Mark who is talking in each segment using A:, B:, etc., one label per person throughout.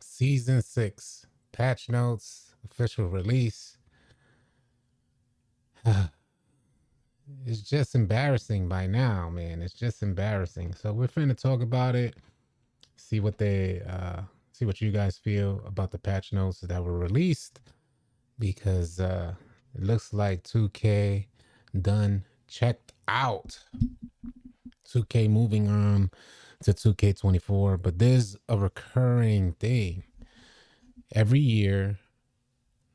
A: Season 6, patch notes, official release. It's just embarrassing by now, man. It's just embarrassing. So we're finna talk about it, see what see what you guys feel about the patch notes that were released, because it looks like 2K done checked out. 2K moving on to 2K24, but there's a recurring thing. Every year,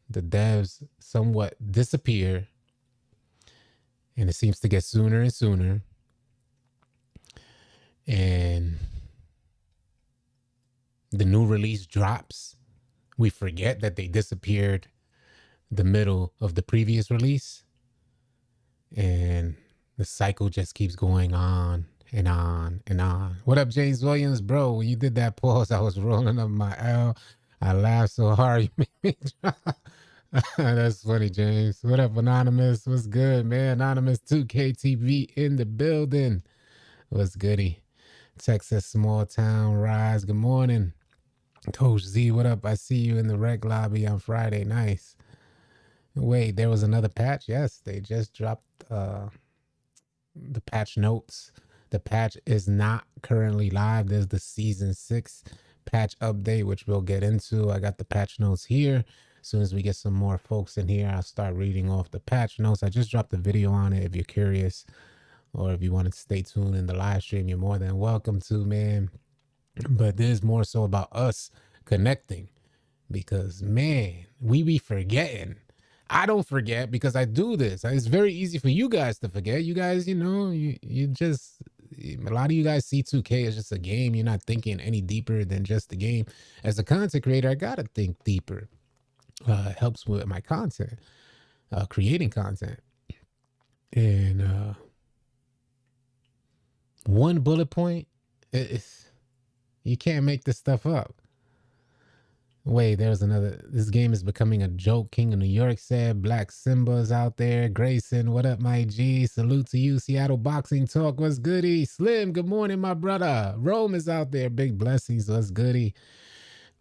A: the devs somewhat disappear, and it seems to get sooner and sooner. And the new release drops. We forget that they disappeared the middle of the previous release. And the cycle just keeps going on and on and on. What up, James Williams? Bro, when you did that pause, I was rolling up my L. I laughed so hard you made me drop. That's funny, James. What up, Anonymous? What's good, man? Anonymous 2KTV in the building. What's goody? Texas small town rise. Good morning. Coach Z, what up? I see you in the rec lobby on Friday. Nice. Wait, there was another patch? Yes, they just dropped the patch notes. The patch is not currently live. There's the season 6 patch update, which we'll get into. I got the patch notes here. As soon as we get some more folks in here, I'll start reading off the patch notes. I just dropped a video on it. If you're curious, or if you want to stay tuned in the live stream, you're more than welcome to, man. But there's more so about us connecting, because, man, we be forgetting. I don't forget because I do this. It's very easy for you guys to forget. You guys, you just, a lot of you guys see 2K as just a game. You're not thinking any deeper than just the game. As a content creator, I got to think deeper. It helps with my content, creating content. And one bullet point, you can't make this stuff up. Wait, there's another. This game is becoming a joke. King of New York said. Black Simba's out there. Grayson, what up, my G? Salute to you. Seattle Boxing Talk, what's goody? Slim, good morning, my brother. Rome is out there. Big blessings, what's goody?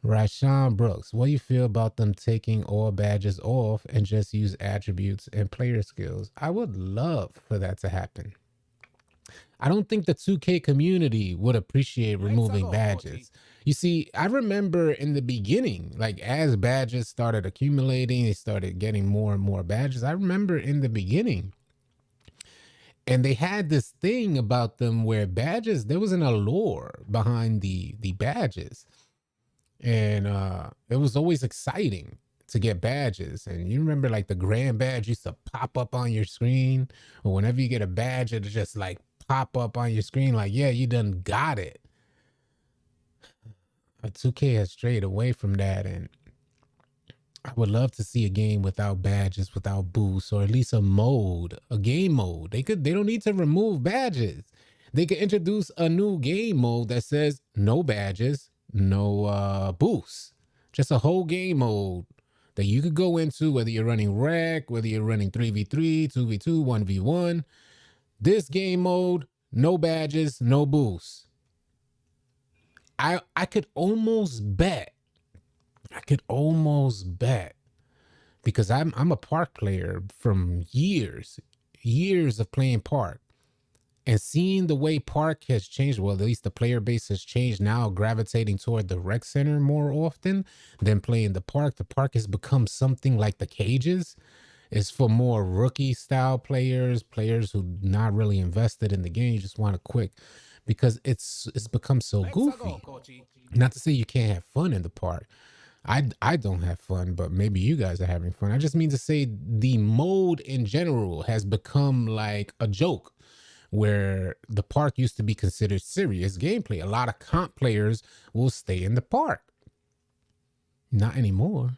A: Rashawn Brooks, what do you feel about them taking all badges off and just use attributes and player skills? I would love for that to happen. I don't think the 2K community would appreciate removing badges. You see, I remember in the beginning, like as badges started accumulating, they started getting more and more badges. I remember in the beginning, and they had this thing about them where badges, there was an allure behind the badges. And it was always exciting to get badges. And you remember like the grand badge used to pop up on your screen, or whenever you get a badge, it'll just like pop up on your screen like, yeah, you done got it. 2K has strayed away from that, and I would love to see a game without badges, without boosts, or at least a mode, a game mode. They don't need to remove badges. They could introduce a new game mode that says no badges, no boosts, just a whole game mode that you could go into, whether you're running rec, whether you're running 3v3, 2v2, 1v1. This game mode, no badges, no boosts. I could almost bet, because I'm a park player from years of playing park, and seeing the way park has changed. Well, at least the player base has changed now, gravitating toward the rec center more often than playing the park. The park has become something like the cages. It's for more rookie style players who not really invested in the game. You just want a quick, because it's become so goofy. Not to say you can't have fun in the park. I don't have fun, but maybe you guys are having fun. I just mean to say the mode in general has become like a joke, where the park used to be considered serious gameplay. A lot of comp players will stay in the park. Not anymore.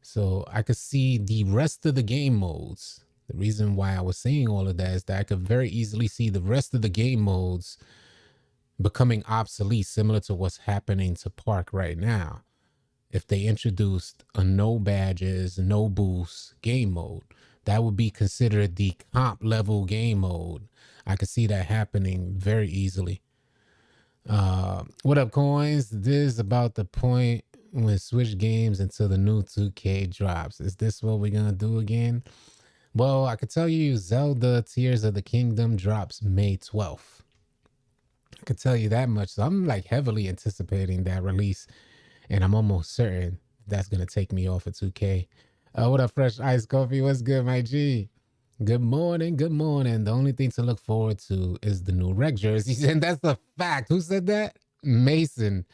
A: So I could see the rest of the game modes. The reason why I was saying all of that is that I could very easily see the rest of the game modes becoming obsolete, similar to what's happening to park right now. If they introduced a no badges, no boosts game mode, that would be considered the comp level game mode. I could see that happening very easily. What up, coins? This is about the point when switch games until the new 2K drops. Is this what we're gonna do again? Well, I could tell you Zelda Tears of the Kingdom drops May 12th. I could tell you that much. So I'm like heavily anticipating that release, and I'm almost certain that's gonna take me off of 2K. What up, Fresh Ice Coffee? What's good, my G? Good morning, good morning. The only thing to look forward to is the new reg jerseys, and that's a fact. Who said that? Mason.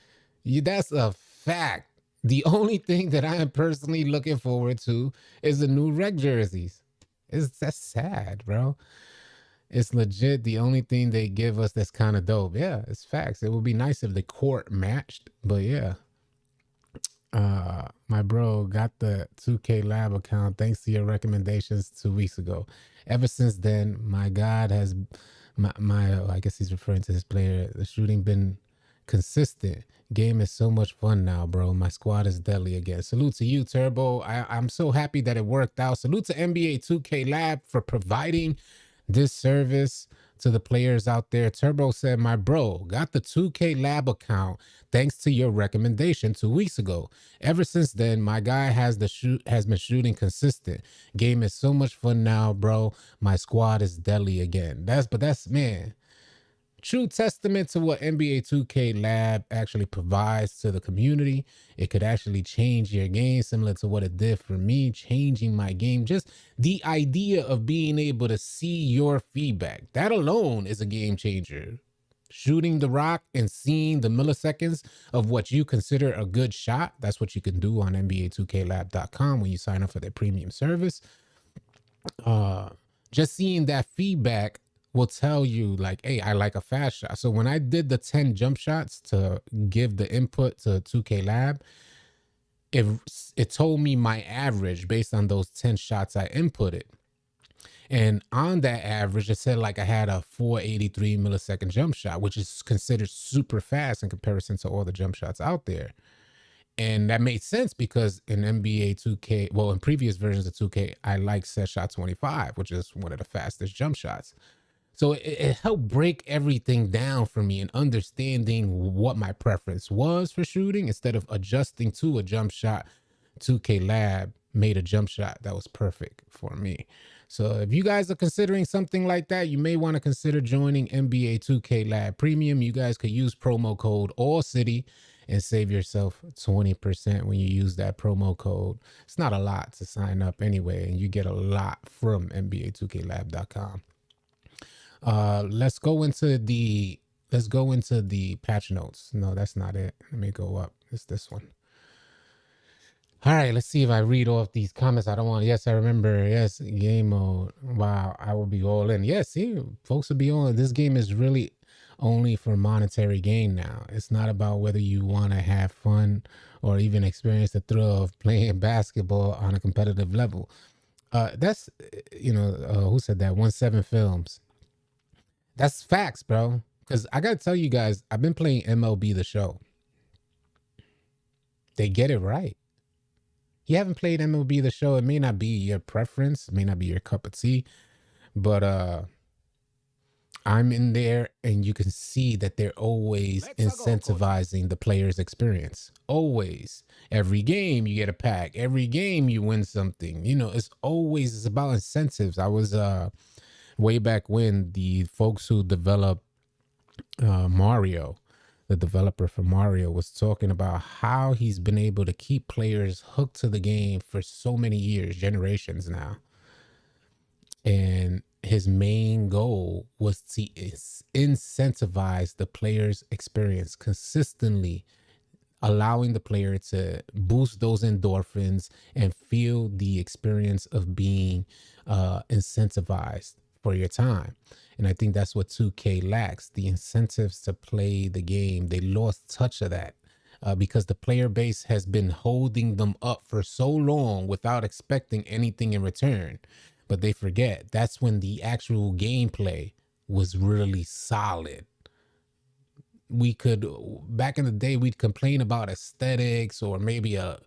A: That's a fact. The only thing that I am personally looking forward to is the new reg jerseys. That's sad, bro. It's legit the only thing they give us that's kind of dope. Yeah, it's facts. It would be nice if the court matched, but yeah. My bro got the 2K Lab account thanks to your recommendations 2 weeks ago. Ever since then, my God has my I guess he's referring to his player. The shooting been consistent. Game is so much fun now, bro. My squad is deadly again. Salute to you, Turbo. I'm so happy that it worked out. Salute to NBA 2K Lab for providing this service to the players out there. Turbo said, my bro got the 2K Lab account thanks to your recommendation 2 weeks ago. Ever since then, my guy has been shooting consistent. Game is so much fun now, bro. My squad is deadly again. That's man. True testament to what NBA 2K Lab actually provides to the community. It could actually change your game, similar to what it did for me, changing my game. Just the idea of being able to see your feedback, that alone is a game changer. Shooting the rock and seeing the milliseconds of what you consider a good shot, that's what you can do on NBA2KLab.com when you sign up for their premium service. Just seeing that feedback will tell you like, hey, I like a fast shot. So when I did the 10 jump shots to give the input to 2K Lab, it told me my average based on those 10 shots I inputted. And on that average, it said like I had a 483 millisecond jump shot, which is considered super fast in comparison to all the jump shots out there. And that made sense because in NBA 2K, well, in previous versions of 2K, I like set shot 25, which is one of the fastest jump shots. So it helped break everything down for me and understanding what my preference was for shooting instead of adjusting to a jump shot. 2K Lab made a jump shot that was perfect for me. So if you guys are considering something like that, you may want to consider joining NBA 2K Lab Premium. You guys could use promo code ALLCITY and save yourself 20% when you use that promo code. It's not a lot to sign up anyway, and you get a lot from NBA2KLab.com. Let's go into the patch notes. No, that's not it. Let me go up. It's this one. All right, let's see if I read off these comments. I don't want. Yes, I remember. Yes, game mode. Wow, I will be all in. Yes, see, folks will be on. This game is really only for monetary gain now. It's not about whether you want to have fun or even experience the thrill of playing basketball on a competitive level. That's who said that? 17 Films. That's facts, bro. Because I gotta tell you guys, I've been playing MLB The Show. They get it right. You haven't played MLB The Show, it may not be your preference, it may not be your cup of tea, but I'm in there and you can see that they're always incentivizing the player's experience. Always. Every game you get a pack. Every game you win something. It's about incentives. I was way back when the folks who developed Mario, the developer for Mario, was talking about how he's been able to keep players hooked to the game for so many years, generations now. And his main goal was to incentivize the player's experience consistently, allowing the player to boost those endorphins and feel the experience of being incentivized for your time. And I think that's what 2K lacks, the incentives to play the game. They lost touch of that because the player base has been holding them up for so long without expecting anything in return. But they forget that's when the actual gameplay was really solid. We could, back in the day, we'd complain about aesthetics or maybe an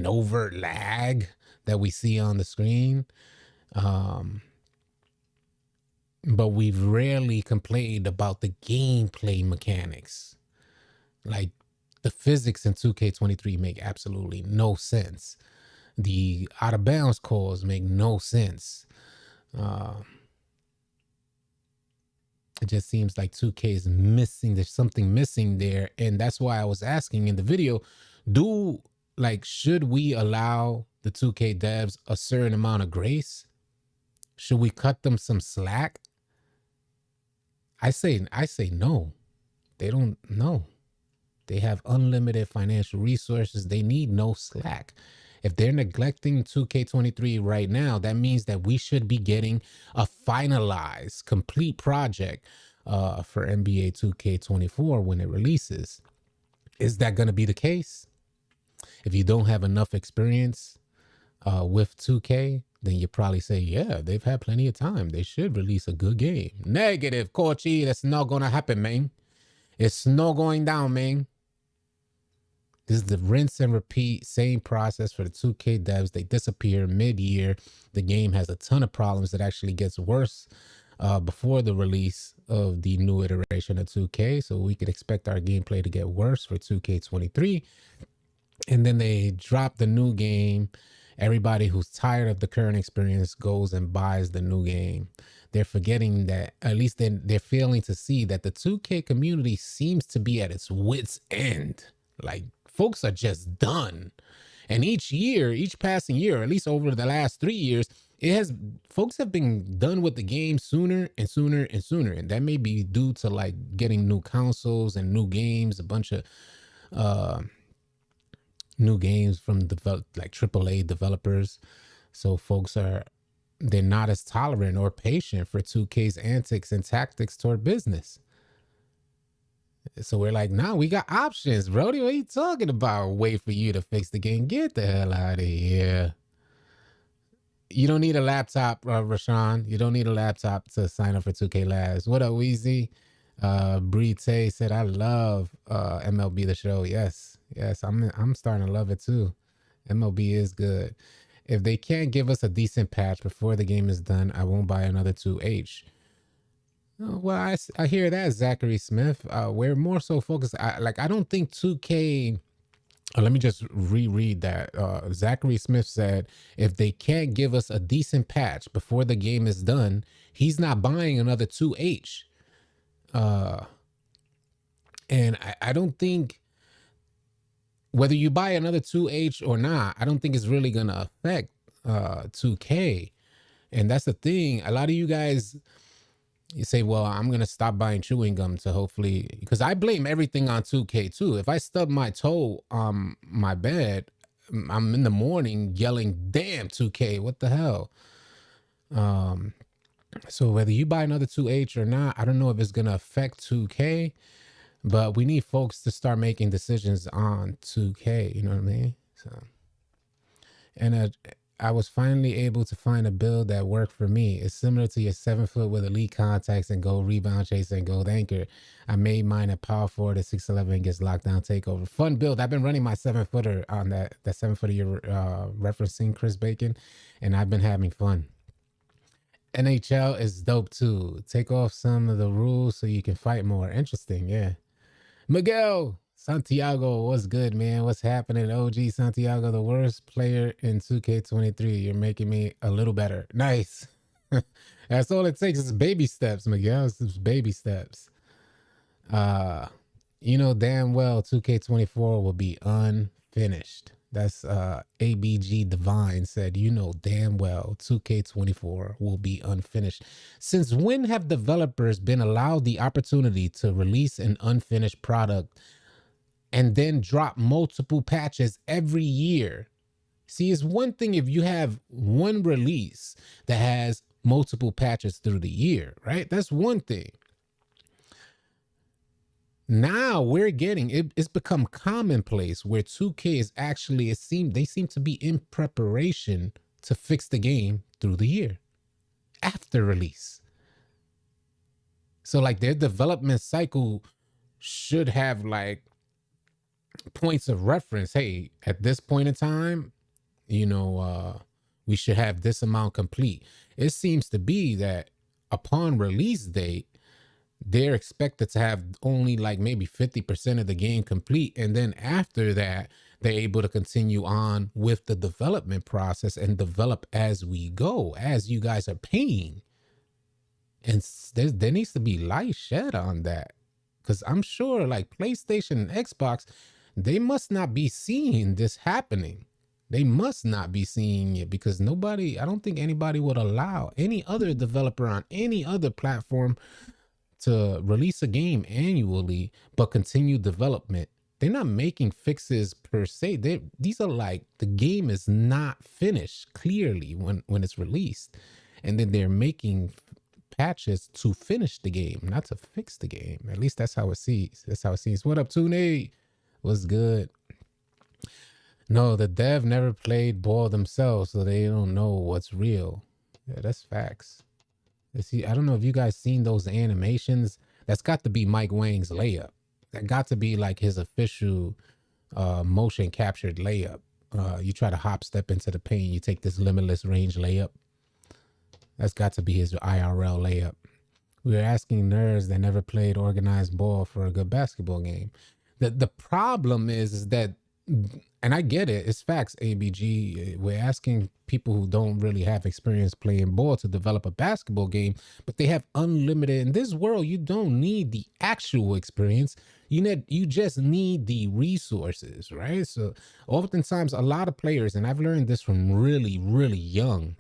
A: overt lag that we see on the screen. but we've rarely complained about the gameplay mechanics. Like the physics in 2K23 make absolutely no sense. The out of bounds calls make no sense. Uh, it just seems like 2K is missing. There's something missing there. And that's why I was asking in the video, should we allow the 2K devs a certain amount of grace? Should we cut them some slack? I say no. They don't know. They have unlimited financial resources. They need no slack. If they're neglecting 2K23 right now, that means that we should be getting a finalized, complete project for NBA 2K24 when it releases. Is that going to be the case? If you don't have enough experience with 2K, then you probably say, yeah, they've had plenty of time. They should release a good game. Negative, Kochi. That's not going to happen, man. It's not going down, man. This is the rinse and repeat, same process for the 2K devs. They disappear mid-year. The game has a ton of problems. It actually gets worse before the release of the new iteration of 2K. So we could expect our gameplay to get worse for 2K23. And then they drop the new game. Everybody who's tired of the current experience goes and buys the new game. They're forgetting that, at least they're failing to see that the 2K community seems to be at its wit's end. Like, folks are just done. And each year, each passing year, at least over the last 3 years, folks have been done with the game sooner and sooner and sooner. And that may be due to like getting new consoles and new games, a bunch of new games from like AAA developers. So folks they're not as tolerant or patient for 2K's antics and tactics toward business. So we're like, nah, we got options, Brody. What are you talking about? Wait for you to fix the game. Get the hell out of here. You don't need a laptop, Rashawn. You don't need a laptop to sign up for 2K Labs. What up, Weezy? Brite said, I love MLB The Show. Yes, I'm starting to love it too. MLB is good. If they can't give us a decent patch before the game is done, I won't buy another 2H. Oh, well, I hear that, Zachary Smith. We're more so focused. I don't think 2K. Let me just reread that. Zachary Smith said, if they can't give us a decent patch before the game is done, he's not buying another 2H. And I don't think, whether you buy another 2H or not, I don't think it's really going to affect 2K. And that's the thing. A lot of you guys, you say, well, I'm going to stop buying chewing gum to hopefully, because I blame everything on 2K too. If I stub my toe on my bed, I'm in the morning yelling, damn 2K, what the hell? So whether you buy another 2H or not, I don't know if it's going to affect 2K, but we need folks to start making decisions on 2K, you know what I mean? So, and I was finally able to find a build that worked for me. It's similar to your 7-foot with elite contacts and gold rebound chase and gold anchor. I made mine at power forward at 6'11" against lockdown takeover. Fun build. I've been running my 7-footer on that 7-footer you're referencing, Chris Bacon, and I've been having fun. NHL is dope too. Take off some of the rules so you can fight more. Interesting, yeah. Miguel Santiago, what's good, man? What's happening? OG Santiago, the worst player in 2K23. You're making me a little better. Nice. That's all it takes is baby steps, Miguel. It's just baby steps. You know damn well 2K24 will be unfinished. That's ABG Divine said, you know damn well 2K24 will be unfinished. Since when have developers been allowed the opportunity to release an unfinished product and then drop multiple patches every year? See, it's one thing if you have one release that has multiple patches through the year, right? That's one thing. Now we're getting it's become commonplace where 2K is actually, they seem to be in preparation to fix the game through the year after release. So like their development cycle should have like points of reference. Hey, at this point in time, you know, we should have this amount complete. It seems to be that upon release date, they're expected to have only like maybe 50% of the game complete. And then after that, they're able to continue on with the development process and develop as we go, as you guys are paying. And there needs to be light shed on that. Because I'm sure like PlayStation and Xbox, they must not be seeing this happening. They must not be seeing it because I don't think anybody would allow any other developer on any other platform to release a game annually but continue development. They're not making fixes per se. These are like the game is not finished clearly when it's released, and then they're making patches to finish the game, not to fix the game. At least that's how it sees. That's how it seems. What up, Tune? What's good? No, the dev never played ball themselves, so they don't know what's real. Yeah, that's facts. See, I don't know if you guys seen those animations. That's got to be Mike Wang's layup. That got to be like his official motion captured layup. You try to hop step into the paint, you take this limitless range layup. That's got to be his IRL layup. We were asking nerds that never played organized ball for a good basketball game. The problem is that, and I get it, it's facts, ABG. We're asking people who don't really have experience playing ball to develop a basketball game, but they have unlimited. In this world, you don't need the actual experience. You just need the resources, right? So oftentimes a lot of players, and I've learned this from really, really young.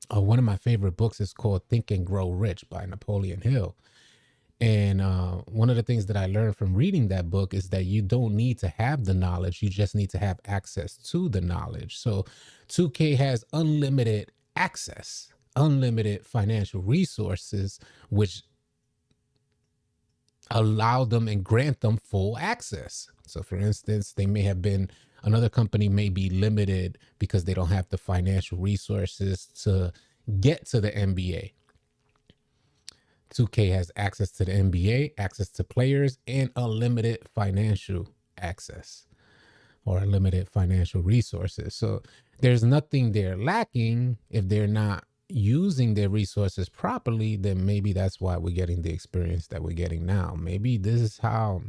A: One of my favorite books is called Think and Grow Rich by Napoleon Hill. And one of the things that I learned from reading that book is that you don't need to have the knowledge. You just need to have access to the knowledge. So 2K has unlimited access, unlimited financial resources, which allow them and grant them full access. So for instance, another company may be limited because they don't have the financial resources to get to the NBA. 2K has access to the NBA, access to players, and unlimited financial access or unlimited financial resources. So there's nothing they're lacking. If they're not using their resources properly, then maybe that's why we're getting the experience that we're getting now. Maybe this is how,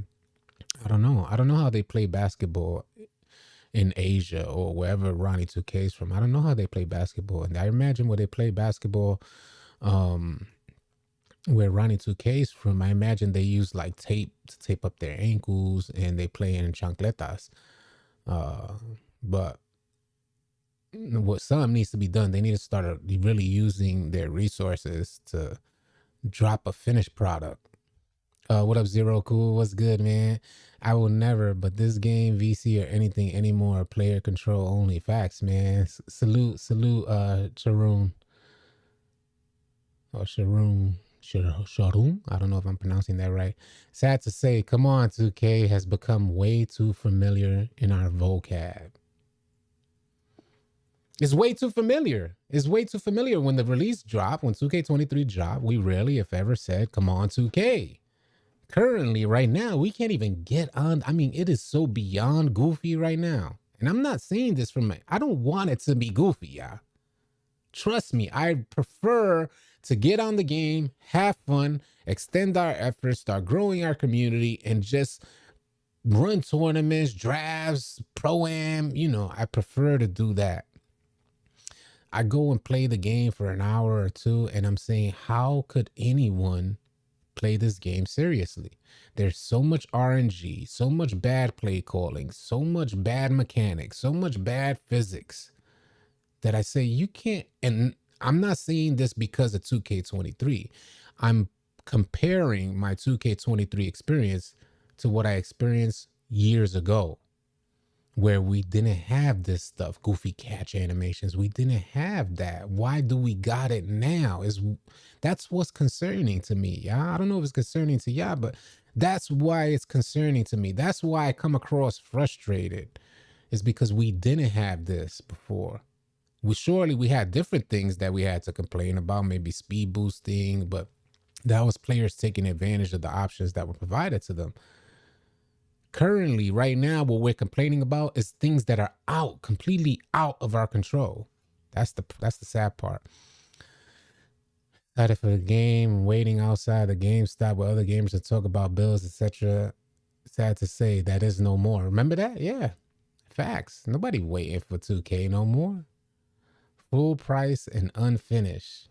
A: I don't know. I don't know how they play basketball in Asia or wherever Ronnie 2K is from. I don't know how they play basketball. And I imagine where they play basketball, where Ronnie 2K is from, I imagine they use like tape to tape up their ankles and they play in chancletas. But what something needs to be done, they need to start really using their resources to drop a finished product. What up, Zero Cool? What's good, man? I will never, but this game, VC or anything anymore, player control only. Facts, man. Salute, Sharoon. Or Sharoon. Sharoon? I don't know if I'm pronouncing that right. Sad to say, come on, 2K has become way too familiar in our vocab. It's way too familiar. It's way too familiar. When the release dropped, when 2K23 dropped, we rarely, if ever, said, come on, 2K. Currently, right now, we can't even get on. I mean, it is so beyond goofy right now. And I'm not saying this from I don't want it to be goofy, y'all. Trust me, I prefer to get on the game, have fun, extend our efforts, start growing our community, and just run tournaments, drafts, pro-am. I prefer to do that. I go and play the game for an hour or two, and I'm saying, how could anyone play this game seriously? There's so much RNG, so much bad play calling, so much bad mechanics, so much bad physics that I say you can't. And I'm not saying this because of 2K23. I'm comparing my 2K23 experience to what I experienced years ago, where we didn't have this stuff, goofy catch animations. We didn't have that. Why do we got it now? That's what's concerning to me. Yeah, I don't know if it's concerning to y'all, but that's why it's concerning to me. That's why I come across frustrated. It's because we didn't have this before. We had different things that we had to complain about, maybe speed boosting, but that was players taking advantage of the options that were provided to them. Currently, right now, what we're complaining about is things that are completely out of our control. That's the sad part. Excited for the game, waiting outside the GameStop with other gamers to talk about bills, etc. Sad to say that is no more. Remember that? Yeah. Facts. Nobody waiting for 2K no more. Full price and unfinished.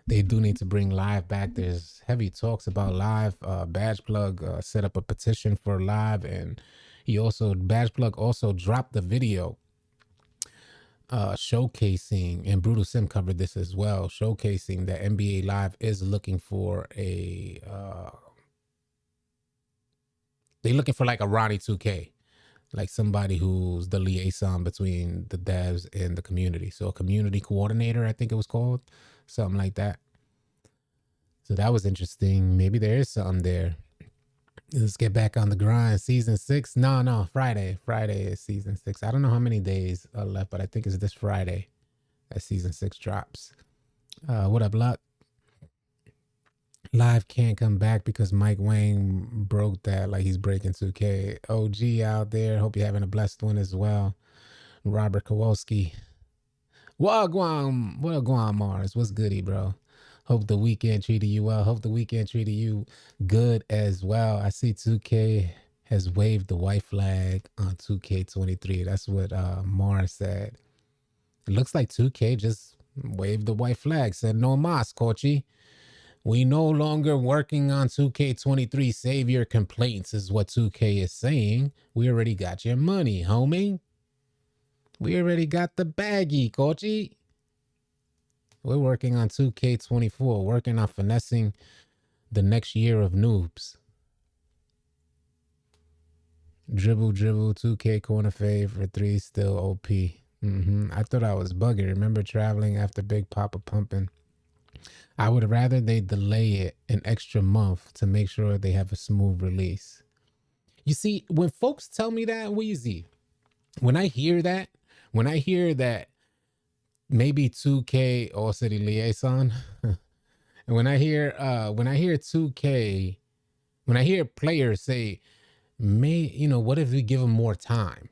A: They do need to bring live back. There's heavy talks about live. Badge Plug set up a petition for live, and Badge Plug also dropped the video showcasing, and Brutal Sim covered this as well, showcasing that NBA Live is looking for they're looking for like a Ronnie 2K, like somebody who's the liaison between the devs and the community. So a community coordinator, I think it was called, something like that. So that was interesting. Maybe there is something there. Let's get back on the grind. Season 6. No, Friday. Friday is season 6. I don't know how many days are left, but I think it's this Friday that season 6 drops. What up, Luck? Live can't come back because Mike Wang broke that, like he's breaking 2K. OG out there. Hope you're having a blessed one as well. Robert Kowalski. Wagwan Mars. What's goody, bro? Hope the weekend treated you well. Hope the weekend treated you good as well. I see 2K has waved the white flag on 2K23. That's what Mars said. It looks like 2K just waved the white flag. Said no mas, Kochi. We no longer working on 2K23. Save your complaints is what 2K is saying. We already got your money, homie. We already got the baggie, Kochi. We're working on 2K24, working on finessing the next year of noobs. Dribble, 2K corner fade for 3, still OP. I thought I was bugging. Remember traveling after Big Papa pumping? I would rather they delay it an extra month to make sure they have a smooth release. You see, when folks tell me that, Weezy, when I hear that maybe 2K All City Liaison, and when I hear 2K, when I hear players say, what if we give them more time?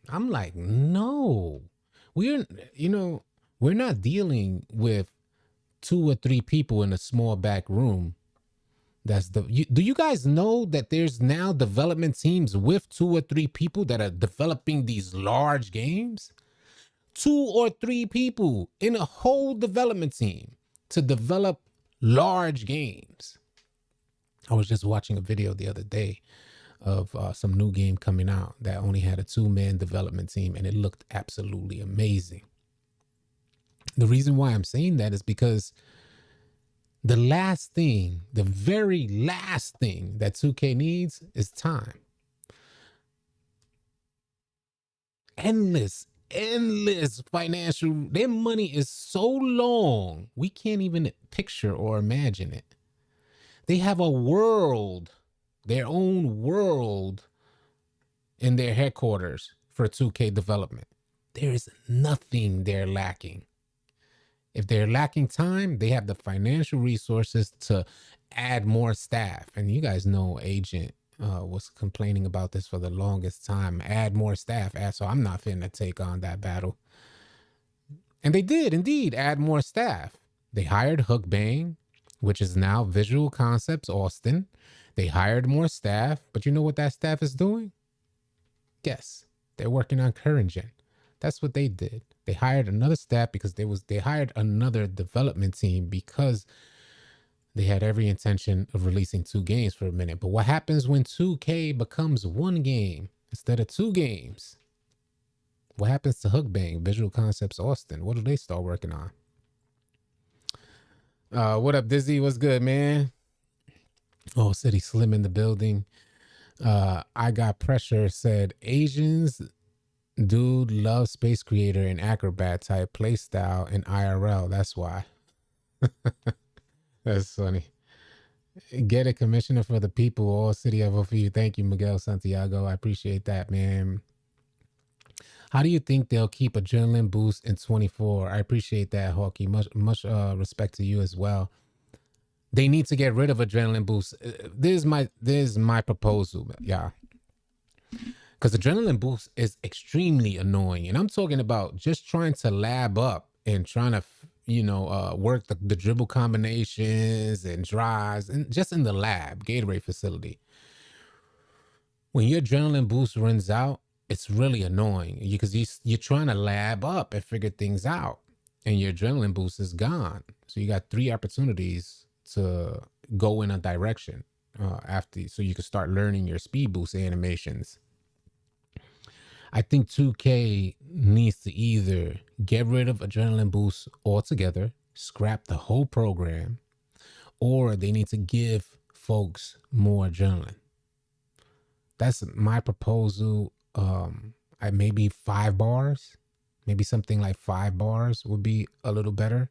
A: I'm like, no, we're not dealing with 2 or 3 people in a small back room. Do you guys know that there's now development teams with 2 or 3 people that are developing these large games? 2 or 3 people in a whole development team to develop large games. I was just watching a video the other day of some new game coming out that only had a 2-man development team, and it looked absolutely amazing. The reason why I'm saying that is because the very last thing that 2K needs is time. Endless financial. Their money is so long, we can't even picture or imagine it. They have a world, their own world in their headquarters for 2K development. There is nothing they're lacking. If they're lacking time, they have the financial resources to add more staff. And you guys know Agent was complaining about this for the longest time. Add more staff. So I'm not finna take on that battle. And they did indeed add more staff. They hired Hook Bang, which is now Visual Concepts Austin. They hired more staff, but you know what that staff is doing? Guess. They're working on current gen. That's what they did. They hired another staff because they hired another development team because they had every intention of releasing 2 games for a minute. But what happens when 2K becomes 1 game instead of 2 games? What happens to Hook Bang, Visual Concepts Austin? What do they start working on? What up, Dizzy? What's good, man? Oh, City Slim in the building. I Got Pressure said Asians dude loves Space Creator and Acrobat type playstyle in IRL. That's why. That's funny. Get a commissioner for the people. All city I vote for you. Thank you, Miguel Santiago. I appreciate that, man. How do you think they'll keep adrenaline boost in 24? I appreciate that, Hawkey. Much respect to you as well. They need to get rid of adrenaline boost. This is my proposal, yeah. Because adrenaline boost is extremely annoying. And I'm talking about just trying to lab up and trying to, work the dribble combinations and drives, and just in the lab, Gatorade facility. When your adrenaline boost runs out, it's really annoying because you're trying to lab up and figure things out, and your adrenaline boost is gone. So you got 3 opportunities to go in a direction after, so you can start learning your speed boost animations. I think 2K needs to either get rid of adrenaline boost altogether, scrap the whole program, or they need to give folks more adrenaline. That's my proposal. I maybe 5 bars, maybe something like 5 bars would be a little better.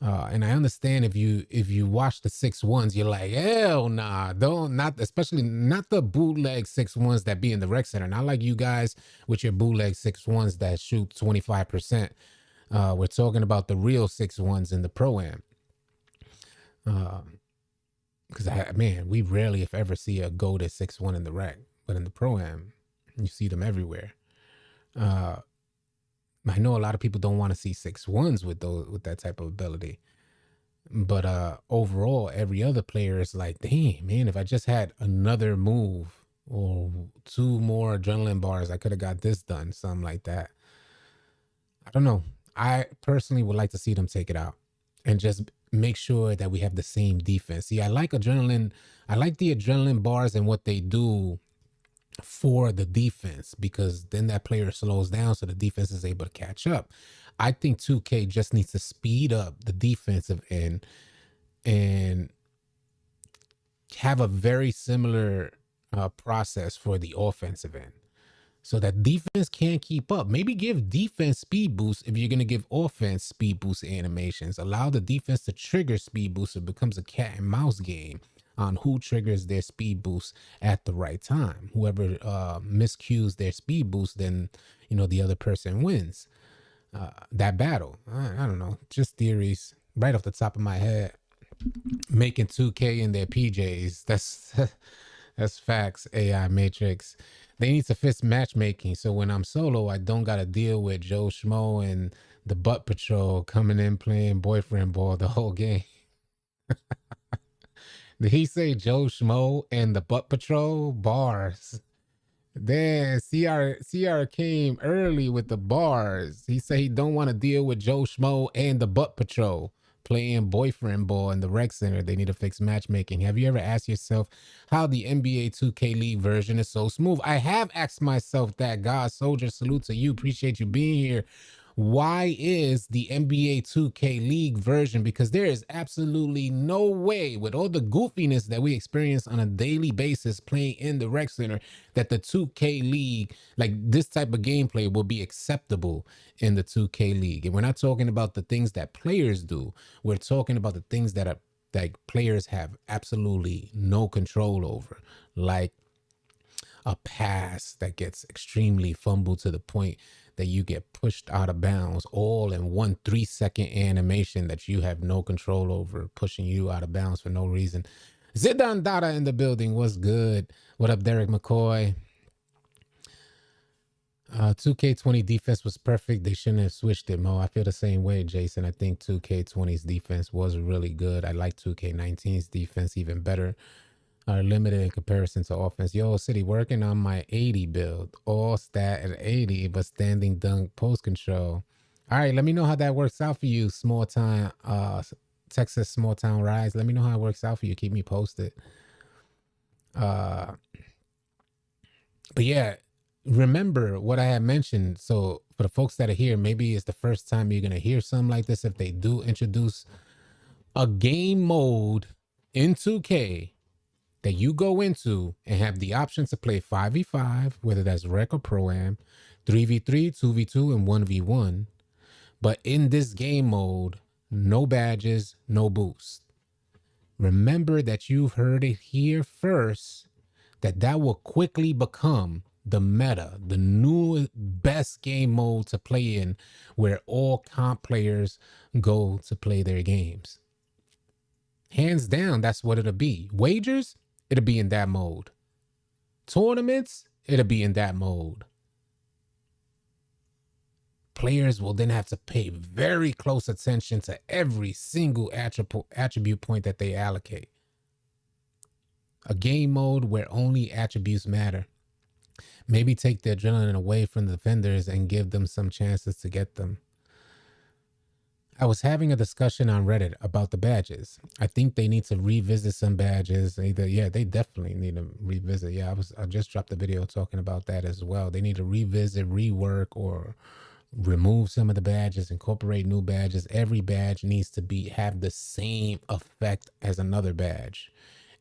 A: And I understand if you watch the 6-1s, you're like, hell nah, don't, not, especially not the bootleg 6-1s that be in the rec center. Not like you guys with your bootleg 6-1s that shoot 25%. We're talking about the real 6-1s in the pro-am. Because man, we rarely, if ever, see a goated 6-1 in the rec, but in the pro-am, you see them everywhere. I know a lot of people don't want to see 6-1s with that type of ability, but overall, every other player is like, damn, man, if I just had another move or 2 more adrenaline bars, I could have got this done, something like that. I don't know. I personally would like to see them take it out and just make sure that we have the same defense. See, I like the adrenaline bars and what they do for the defense, because then that player slows down so the defense is able to catch up. I think 2K just needs to speed up the defensive end and have a very similar process for the offensive end, so that defense can't keep up. Maybe give defense speed boosts if you're going to give offense speed boost animations. Allow the defense to trigger speed boosts. It becomes a cat and mouse game on who triggers their speed boost at the right time. Whoever miscues their speed boost, then the other person wins that battle. I don't know, just theories right off the top of my head. Making 2K in their PJs, that's facts. AI Matrix, they need to fix matchmaking, so when I'm solo, I don't gotta deal with Joe Schmo and the butt patrol coming in playing boyfriend ball the whole game. Did he say Joe Schmo and the butt patrol? Bars. Then CR came early with the bars. He said he don't want to deal with Joe Schmo and the butt patrol playing boyfriend ball in the rec center. They need to fix matchmaking. Have you ever asked yourself how the NBA 2K League version is so smooth? I have asked myself that. God Soldier, salute to you. Appreciate you being here. Why is the NBA 2K League version? Because there is absolutely no way, with all the goofiness that we experience on a daily basis playing in the rec center, that the 2K League, like this type of gameplay, will be acceptable in the 2K League. And we're not talking about the things that players do. We're talking about the things that players have absolutely no control over, like a pass that gets extremely fumbled to the point that you get pushed out of bounds, all in one 3-second animation that you have no control over, pushing you out of bounds for no reason. Zidane Dada in the building. What's good? What up, Derek McCoy? 2K20 defense was perfect. They shouldn't have switched it, Mo. I feel the same way, Jason. I think 2K20's defense was really good. I like 2K19's defense even better. Are limited in comparison to offense. Yo, City, working on my 80 build. All stat at 80, but standing dunk post control. All right, let me know how that works out for you, small time, Texas small town rise. Let me know how it works out for you. Keep me posted. But yeah, remember what I had mentioned. So for the folks that are here, maybe it's the first time you're gonna hear something like this. If they do introduce a game mode in 2K that you go into and have the option to play 5v5, whether that's rec or pro-am, 3v3, 2v2, and 1v1. But in this game mode, no badges, no boost. Remember that you've heard it here first, that will quickly become the meta, the new best game mode to play in, where all comp players go to play their games. Hands down, that's what it'll be. Wagers, it'll be in that mode. Tournaments, it'll be in that mode. Players will then have to pay very close attention to every single attribute point that they allocate. A game mode where only attributes matter. Maybe take the adrenaline away from the defenders and give them some chances to get them. I was having a discussion on Reddit about the badges. I think they need to revisit some badges. They definitely need to revisit. Yeah, I just dropped a video talking about that as well. They need to revisit, rework, or remove some of the badges, incorporate new badges. Every badge needs to have the same effect as another badge.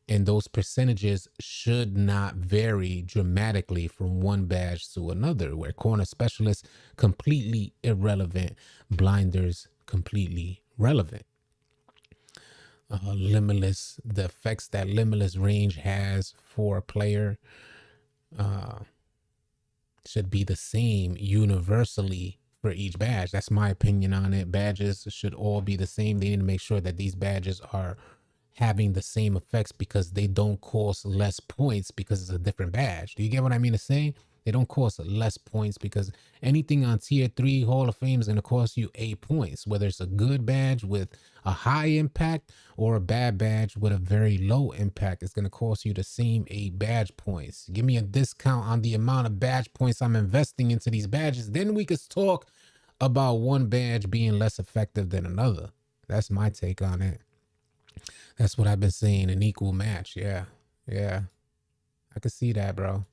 A: And those percentages should not vary dramatically from one badge to another, where corner specialists completely irrelevant, blinders completely relevant. Limitless, the effects that limitless range has for a player should be the same universally for each badge. That's my opinion on it. Badges should all be the same. They need to make sure that these badges are having the same effects because they don't cost less points because it's a different badge. Do you get what I mean to say? They don't cost less points because anything on tier 3 Hall of Fame is going to cost you 8 points, whether it's a good badge with a high impact or a bad badge with a very low impact. It's going to cost you the same 8 badge points. Give me a discount on the amount of badge points I'm investing into these badges. Then we could talk about one badge being less effective than another. That's my take on it. That's what I've been saying, an equal match. Yeah. I could see that, bro.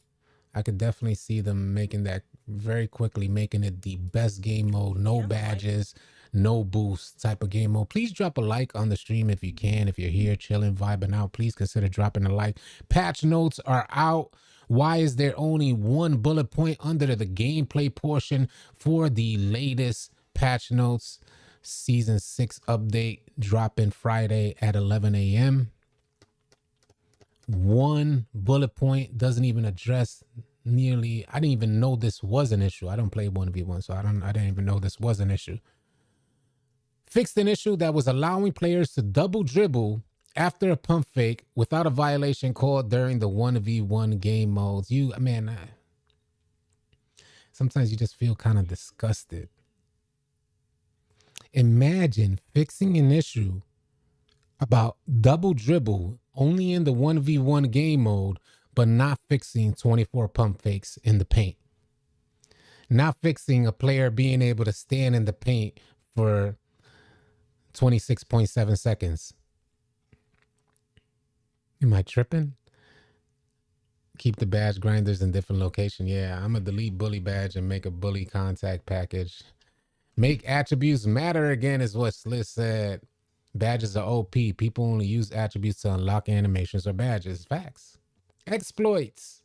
A: I could definitely see them making that very quickly, making it the best game mode. No badges, no boosts type of game mode. Please drop a like on the stream if you can. If you're here chilling, vibing out, please consider dropping a like. Patch notes are out. Why is there only one bullet point under the gameplay portion for the latest patch notes? Season 6 update dropping Friday at 11 a.m. One bullet point doesn't even address nearly. I didn't even know this was an issue. I don't play 1v1, so I didn't even know this was an issue. Fixed an issue that was allowing players to double dribble after a pump fake without a violation called during the 1v1 game modes. Sometimes you just feel kind of disgusted. Imagine fixing an issue about double dribble only in the 1v1 game mode, but not fixing 24 pump fakes in the paint. Not fixing a player being able to stand in the paint for 26.7 seconds. Am I tripping? Keep the badge grinders in different location. Yeah, I'm going to delete bully badge and make a bully contact package. Make attributes matter again is what Sliss said. Badges are OP. People only use attributes to unlock animations or badges. Facts. Exploits.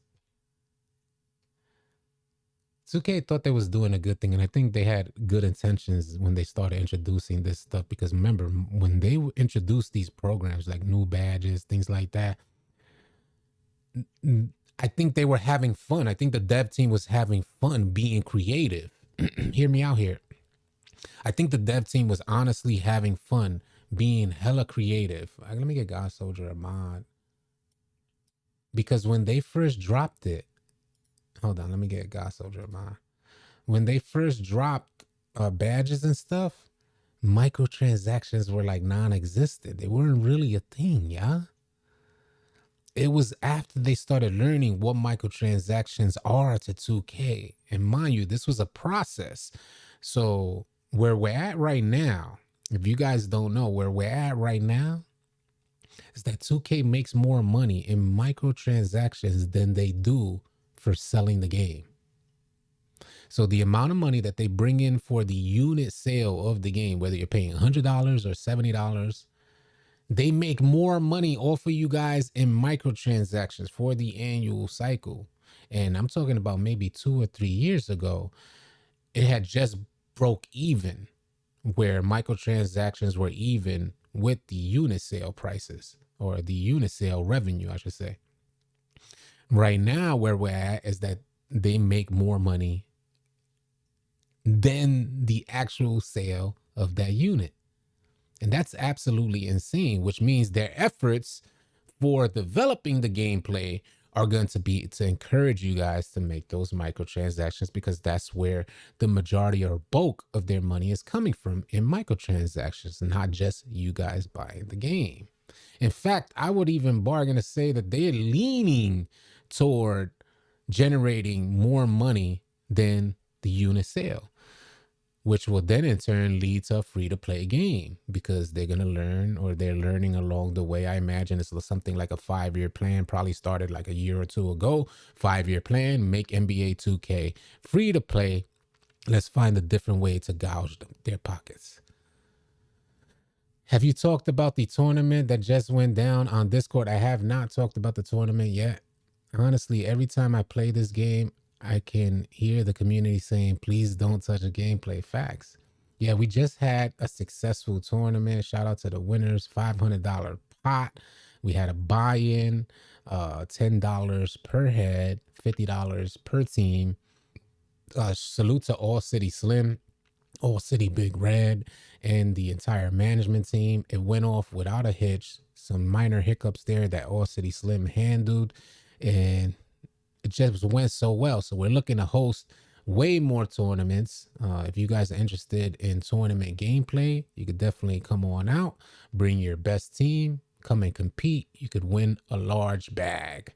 A: 2K thought they was doing a good thing, and I think they had good intentions when they started introducing this stuff, because remember, when they introduced these programs like new badges, things like that, I think they were having fun. I think the dev team was having fun being creative. Hear me out here. I think the dev team was honestly having fun being hella creative. Let me get God Soldier a mod. Because when they first dropped it, hold on, let me get God Soldier a mod. When they first dropped badges and stuff, microtransactions were like non-existent. They weren't really a thing, yeah? It was after they started learning what microtransactions are to 2K. And mind you, this was a process. So where we're at right now, if you guys don't know, where we're at right now is that 2K makes more money in microtransactions than they do for selling the game. So the amount of money that they bring in for the unit sale of the game, whether you're paying $100 or $70, they make more money off of you guys in microtransactions for the annual cycle. And I'm talking about maybe 2 or 3 years ago, it had just broke even, where microtransactions were even with the unit sale prices, or the unit sale revenue, I should say. Right now, where we're at is that they make more money than the actual sale of that unit. And that's absolutely insane, which means their efforts for developing the gameplay are going to be to encourage you guys to make those microtransactions, because that's where the majority or bulk of their money is coming from, in microtransactions, not just you guys buying the game. In fact, I would even bargain to say that they're leaning toward generating more money than the unit sale, which will then in turn lead to a free-to-play game, because they're going to learn, or they're learning along the way. I imagine it's something like a 5-year plan, probably started like a year or two ago. 5-year plan, make NBA 2K free-to-play. Let's find a different way to gouge their pockets. Have you talked about the tournament that just went down on Discord? I have not talked about the tournament yet. Honestly, every time I play this game, I can hear the community saying, please don't touch the gameplay. Facts. Yeah, we just had a successful tournament. Shout out to the winners, $500 pot. We had a buy-in, $10 per head, $50 per team. Salute to All City Slim, All City Big Red, and the entire management team. It went off without a hitch. Some minor hiccups there that All City Slim handled, and it just went so well. So we're looking to host way more tournaments. If you guys are interested in tournament gameplay, you could definitely come on out, bring your best team, come and compete. You could win a large bag.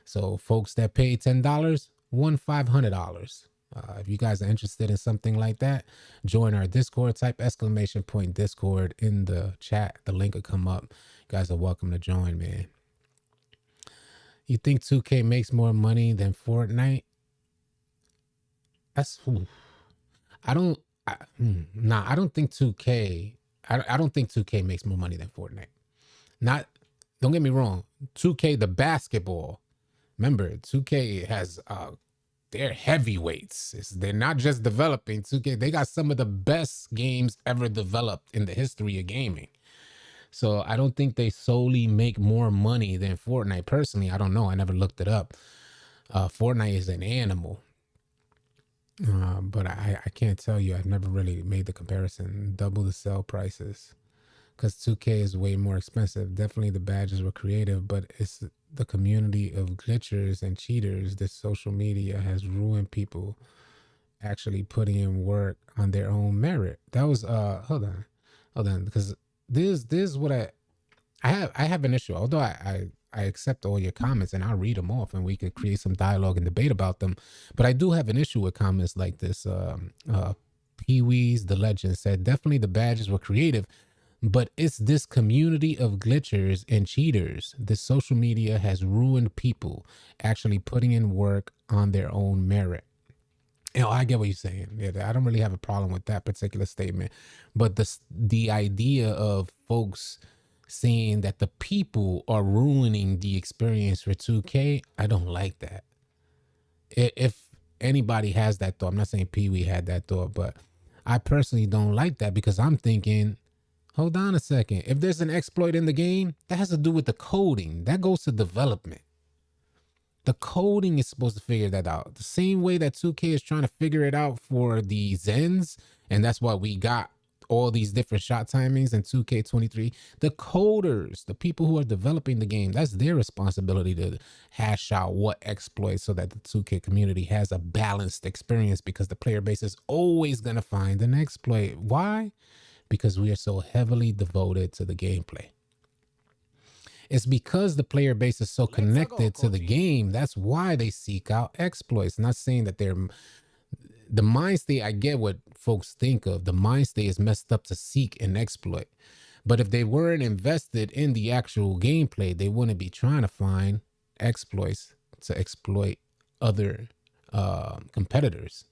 A: So folks that paid $10 won $500. If you guys are interested in something like that, join our Discord. Type !Discord in the chat. The link will come up. You guys are welcome to join, man. You think 2K makes more money than Fortnite? That's I don't think 2K. I don't think 2K makes more money than Fortnite. Don't get me wrong. 2K the basketball. Remember, 2K has they're heavyweights. They're not just developing 2K. They got some of the best games ever developed in the history of gaming. So I don't think they solely make more money than Fortnite. Personally, I don't know. I never looked it up. Fortnite is an animal. But I can't tell you. I've never really made the comparison. Double the sell prices. Because 2K is way more expensive. Definitely the badges were creative, but it's the community of glitchers and cheaters. This social media has ruined people actually putting in work on their own merit. That was hold on, because this is what I have an issue. Although I accept all your comments and I'll read them off and we could create some dialogue and debate about them, but I do have an issue with comments like this. Pee-wee's the Legend said, definitely the badges were creative, but it's this community of glitchers and cheaters. This social media has ruined people actually putting in work on their own merit. I get what you're saying. Yeah, I don't really have a problem with that particular statement. But the idea of folks saying that the people are ruining the experience for 2K, I don't like that. If anybody has that thought, I'm not saying Pee-wee had that thought, but I personally don't like that, because I'm thinking, hold on a second. If there's an exploit in the game, that has to do with the coding. That goes to development. The coding is supposed to figure that out. The same way that 2K is trying to figure it out for the Zens, and that's why we got all these different shot timings in 2K23. The coders, the people who are developing the game, that's their responsibility to hash out what exploits so that the 2K community has a balanced experience, because the player base is always going to find an exploit. Why? Because we are so heavily devoted to the gameplay. It's because the player base is so connected to the game. That's why they seek out exploits. Not saying that they're the mind state. I get what folks think of. The mind state is messed up to seek an exploit. But if they weren't invested in the actual gameplay, they wouldn't be trying to find exploits to exploit other competitors.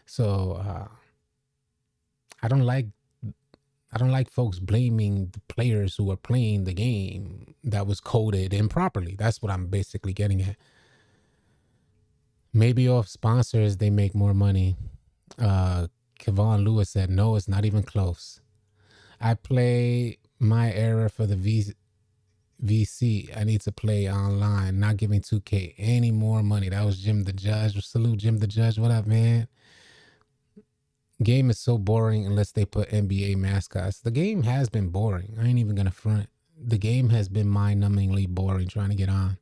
A: So I don't like folks blaming the players who are playing the game that was coded improperly. That's what I'm basically getting at. Maybe off sponsors, they make more money. Kevon Lewis said, no, it's not even close. I play my era for the VC. I need to play online, not giving 2K any more money. That was Jim the Judge. Salute, Jim the Judge. What up, man? Game is so boring unless they put NBA mascots. The game has been boring. I ain't even gonna front. The game has been mind-numbingly boring trying to get on.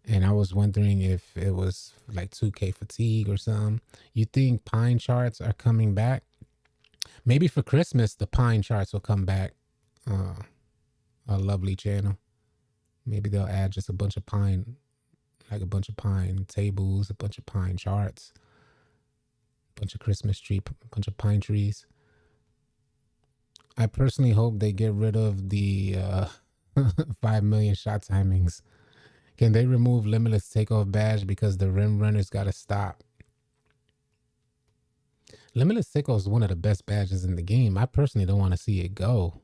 A: And I was wondering if it was like 2K fatigue or something. You think pine charts are coming back? Maybe for Christmas, the pine charts will come back. Uh, a lovely channel. Maybe they'll add just a bunch of pine, like a bunch of pine tables, a bunch of pine charts, a bunch of Christmas tree, a bunch of pine trees. I personally hope they get rid of the 5 million shot timings. Can they remove limitless takeoff badge because the rim runners got to stop? Limitless takeoff is one of the best badges in the game. I personally don't want to see it go.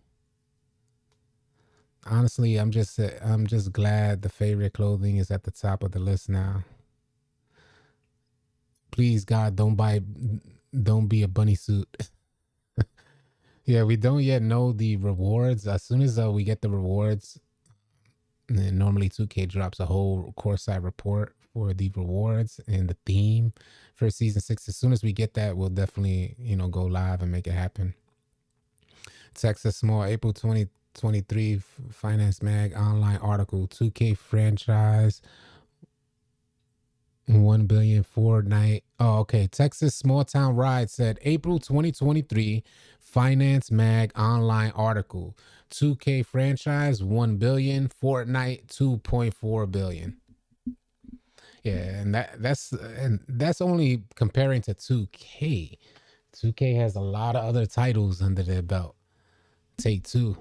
A: Honestly, I'm just glad the favorite clothing is at the top of the list now. Please God, don't be a bunny suit. Yeah, we don't yet know the rewards. As soon as we get the rewards, and normally 2K drops a whole course side report for the rewards and the theme for season 6. As soon as we get that, we'll definitely, go live and make it happen. Texas Small, April 2023 Finance Mag online article, 2K franchise 1 billion Fortnite. Oh, okay. Texas Small Town Ride said April 2023 Finance Mag online article. 2K franchise 1 billion, Fortnite 2.4 billion. Yeah, and that's only comparing to 2K. 2K has a lot of other titles under their belt. Take Two.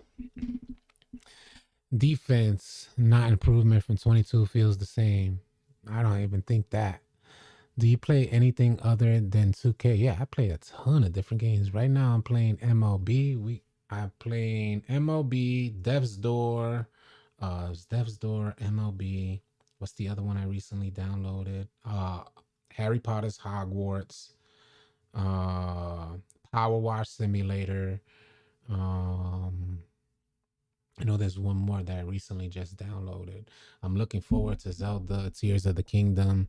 A: Defense, not improvement from 22 feels the same. I don't even think that. Do you play anything other than 2K? Yeah, I play a ton of different games. Right now I'm playing MLB. I'm playing MLB, Death's Door, Death's Door, MLB. What's the other one I recently downloaded? Harry Potter's Hogwarts, Power Wash Simulator. I know there's one more that I recently just downloaded. I'm looking forward to Zelda Tears of the Kingdom.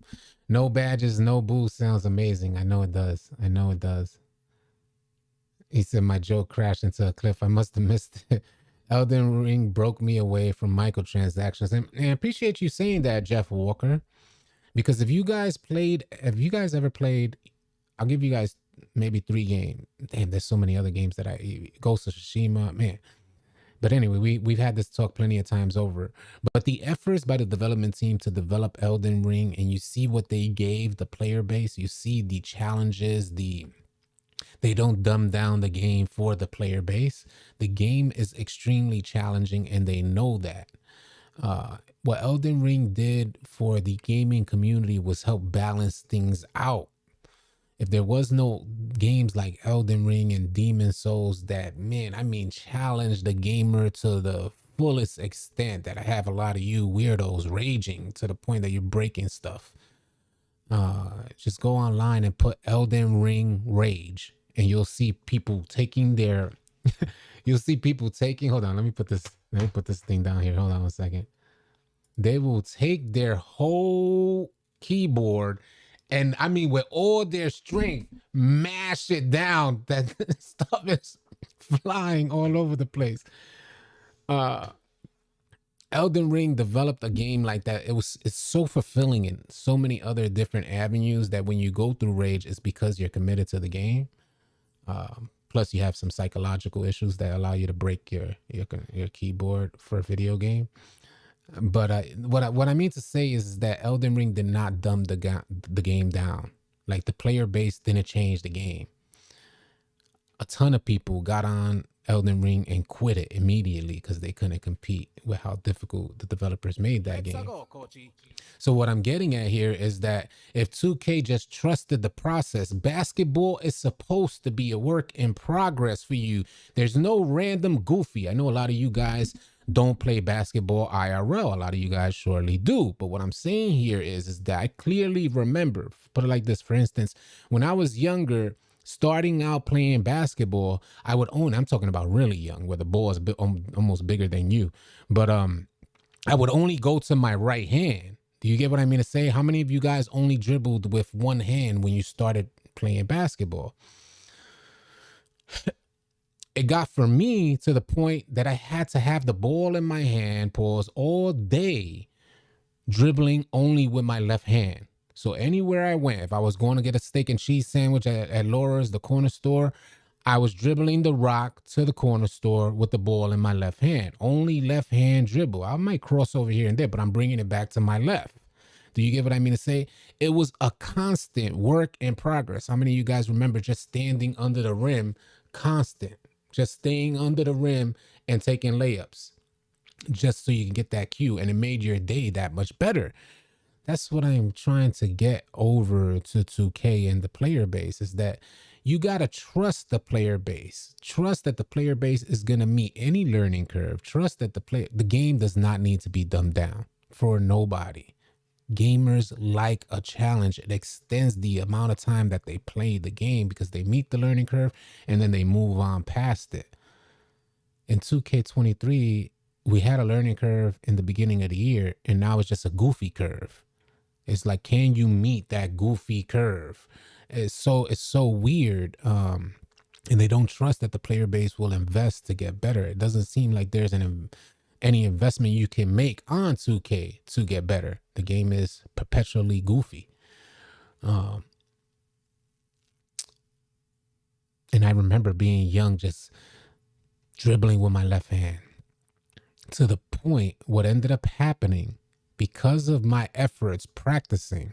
A: No badges, no boost sounds amazing. I know it does. I know it does. He said my joke crashed into a cliff. I must have missed it. Elden Ring broke me away from microtransactions. And I appreciate you saying that, Jeff Walker. Because if you guys ever played, I'll give you guys maybe 3 games. Damn, there's so many other games that Ghost of Tsushima, man. But anyway, we've had this talk plenty of times over. But the efforts by the development team to develop Elden Ring, and you see what they gave the player base, you see the challenges, they don't dumb down the game for the player base. The game is extremely challenging, and they know that. What Elden Ring did for the gaming community was help balance things out. If there was no games like Elden Ring and Demon Souls that, challenge the gamer to the fullest extent, that I have a lot of you weirdos raging to the point that you're breaking stuff. Just go online and put Elden Ring rage, and you'll see people taking their hold on, let me put this thing down here. Hold on a second. They will take their whole keyboard and with all their strength, mash it down. That stuff is flying all over the place. Elden Ring developed a game like that. It's so fulfilling in so many other different avenues that when you go through rage, it's because you're committed to the game. Plus, you have some psychological issues that allow you to break your keyboard for a video game. But what I mean to say is that Elden Ring did not dumb the game down. Like, the player base didn't change the game. A ton of people got on Elden Ring and quit it immediately because they couldn't compete with how difficult the developers made that game. So what I'm getting at here is that if 2K just trusted the process, basketball is supposed to be a work in progress for you. There's no random goofy. I know a lot of you guys don't play basketball IRL. A lot of you guys surely do. But what I'm saying here is that I clearly remember, put it like this, for instance, when I was younger, starting out playing basketball, I would I'm talking about really young, where the ball is almost bigger than you. But I would only go to my right hand. Do you get what I mean to say? How many of you guys only dribbled with one hand when you started playing basketball? It got for me to the point that I had to have the ball in my hand, pause, all day dribbling only with my left hand. So anywhere I went, if I was going to get a steak and cheese sandwich at Laura's, the corner store, I was dribbling the rock to the corner store with the ball in my left hand. Only left hand dribble. I might cross over here and there, but I'm bringing it back to my left. Do you get what I mean to say? It was a constant work in progress. How many of you guys remember just standing under the rim, constant, just staying under the rim and taking layups just so you can get that cue, and it made your day that much better. That's what I'm trying to get over to 2K and the player base, is that you got to trust the player base. Trust that the player base is going to meet any learning curve. Trust that the game does not need to be dumbed down for nobody. Gamers like a challenge. It extends the amount of time that they play the game because they meet the learning curve and then they move on past it. In 2K23, we had a learning curve in the beginning of the year, and now it's just a goofy curve. It's like, can you meet that goofy curve? It's so weird. And they don't trust that the player base will invest to get better. It doesn't seem like there's any investment you can make on 2K to get better. The game is perpetually goofy. And I remember being young, just dribbling with my left hand, to the point what ended up happening, because of my efforts practicing,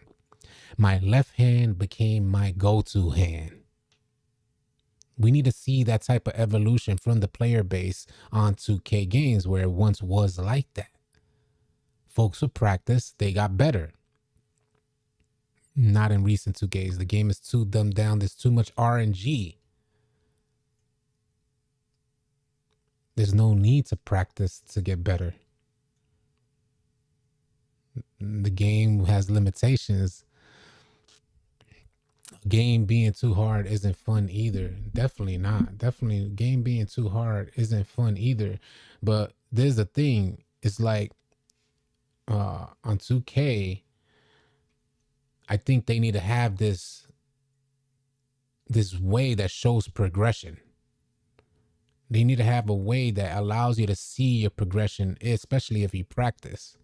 A: my left hand became my go-to hand. We need to see that type of evolution from the player base on 2K games, where it once was like that. Folks would practice, they got better. Not in recent 2Ks. The game is too dumbed down. There's too much RNG. There's no need to practice to get better. The game has limitations. Game being too hard isn't fun either. Definitely not. Definitely, game being too hard isn't fun either. But there's a thing. It's like on 2K, I think they need to have this way that shows progression. They need to have a way that allows you to see your progression, especially if you practice.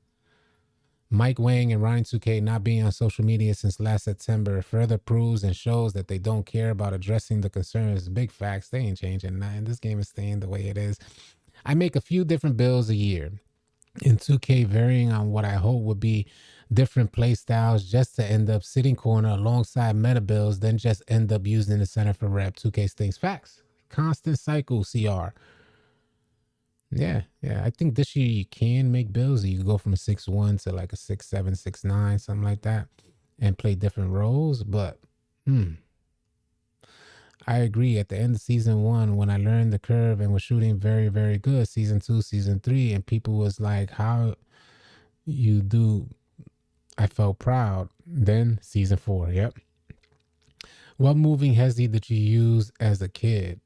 A: Mike Wang and Ronnie 2K not being on social media since last September further proves and shows that they don't care about addressing the concerns. Big facts. They ain't changing nothing. This game is staying the way it is. I make a few different builds a year in 2K, varying on what I hope would be different play styles, just to end up sitting corner alongside meta builds, then just end up using the center for rep. 2K stinks. Facts. Constant cycle, CR. Yeah. I think this year you can make builds. You can go from a 6'1" to like a 6'7", 6'9", something like that, and play different roles. But I agree. At the end of season 1, when I learned the curve and was shooting very, very good, season 2, season 3, and people was like, how you do, I felt proud. Then season 4, yep. What moving hezzy did you use as a kid?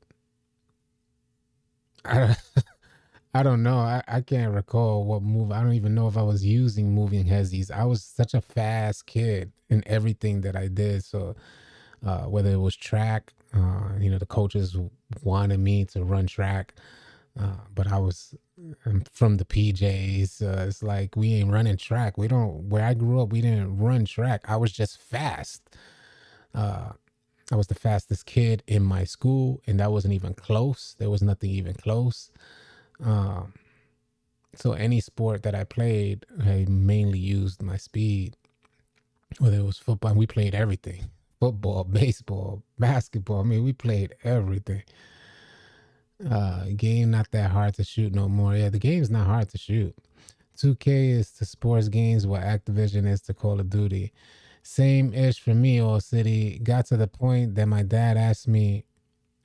A: I don't know. I can't recall what move. I don't even know if I was using moving hezzies. I was such a fast kid in everything that I did. So whether it was track, the coaches wanted me to run track, but I'm from the PJs. It's like, we ain't running track. Where I grew up, we didn't run track. I was just fast. I was the fastest kid in my school, and that wasn't even close. There was nothing even close. So any sport that I played, I mainly used my speed. Whether it was football, we played everything. Football, baseball, basketball. I mean, we played everything. Game not that hard to shoot no more. Yeah, the game's not hard to shoot. 2K is to sports games what Activision is to Call of Duty. Same-ish for me, All City. Got to the point that my dad asked me,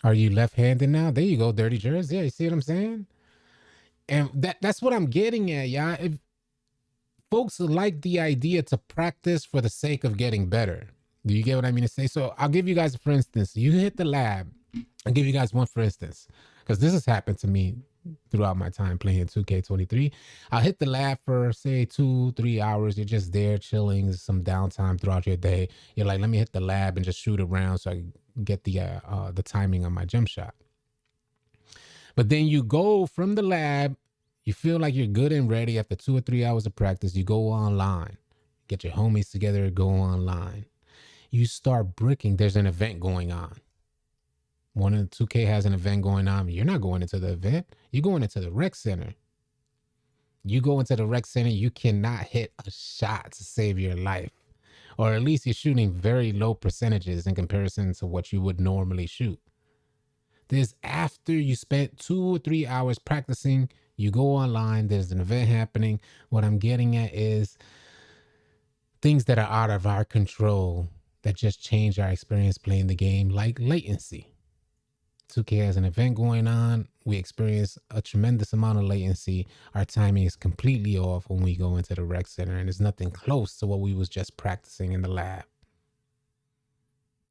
A: are you left-handed now? There you go, Dirty Jersey. Yeah, you see what I'm saying? And that's what I'm getting at, y'all. If folks like the idea to practice for the sake of getting better. Do you get what I mean to say? So I'll give you guys, for instance, you hit the lab. I'll give you guys one, for instance, because this has happened to me throughout my time playing 2K23. I'll hit the lab for, say, 2-3 hours. You're just there chilling, some downtime throughout your day. You're like, let me hit the lab and just shoot around so I get the timing on my jump shot. But then you go from the lab, You feel like you're good and ready after 2 or 3 hours of practice. You go online, get your homies together, go online. You start bricking. There's an event going on. One of the 2K has an event going on. You're not going into the event. You're going into the rec center. You go into the rec center, you cannot hit a shot to save your life. Or at least you're shooting very low percentages in comparison to what you would normally shoot. This after you spent 2 or 3 hours practicing, you go online, there's an event happening. What I'm getting at is things that are out of our control that just change our experience playing the game, like latency. 2K has an event going on. We experience a tremendous amount of latency. Our timing is completely off when we go into the rec center, and there's nothing close to what we was just practicing in the lab.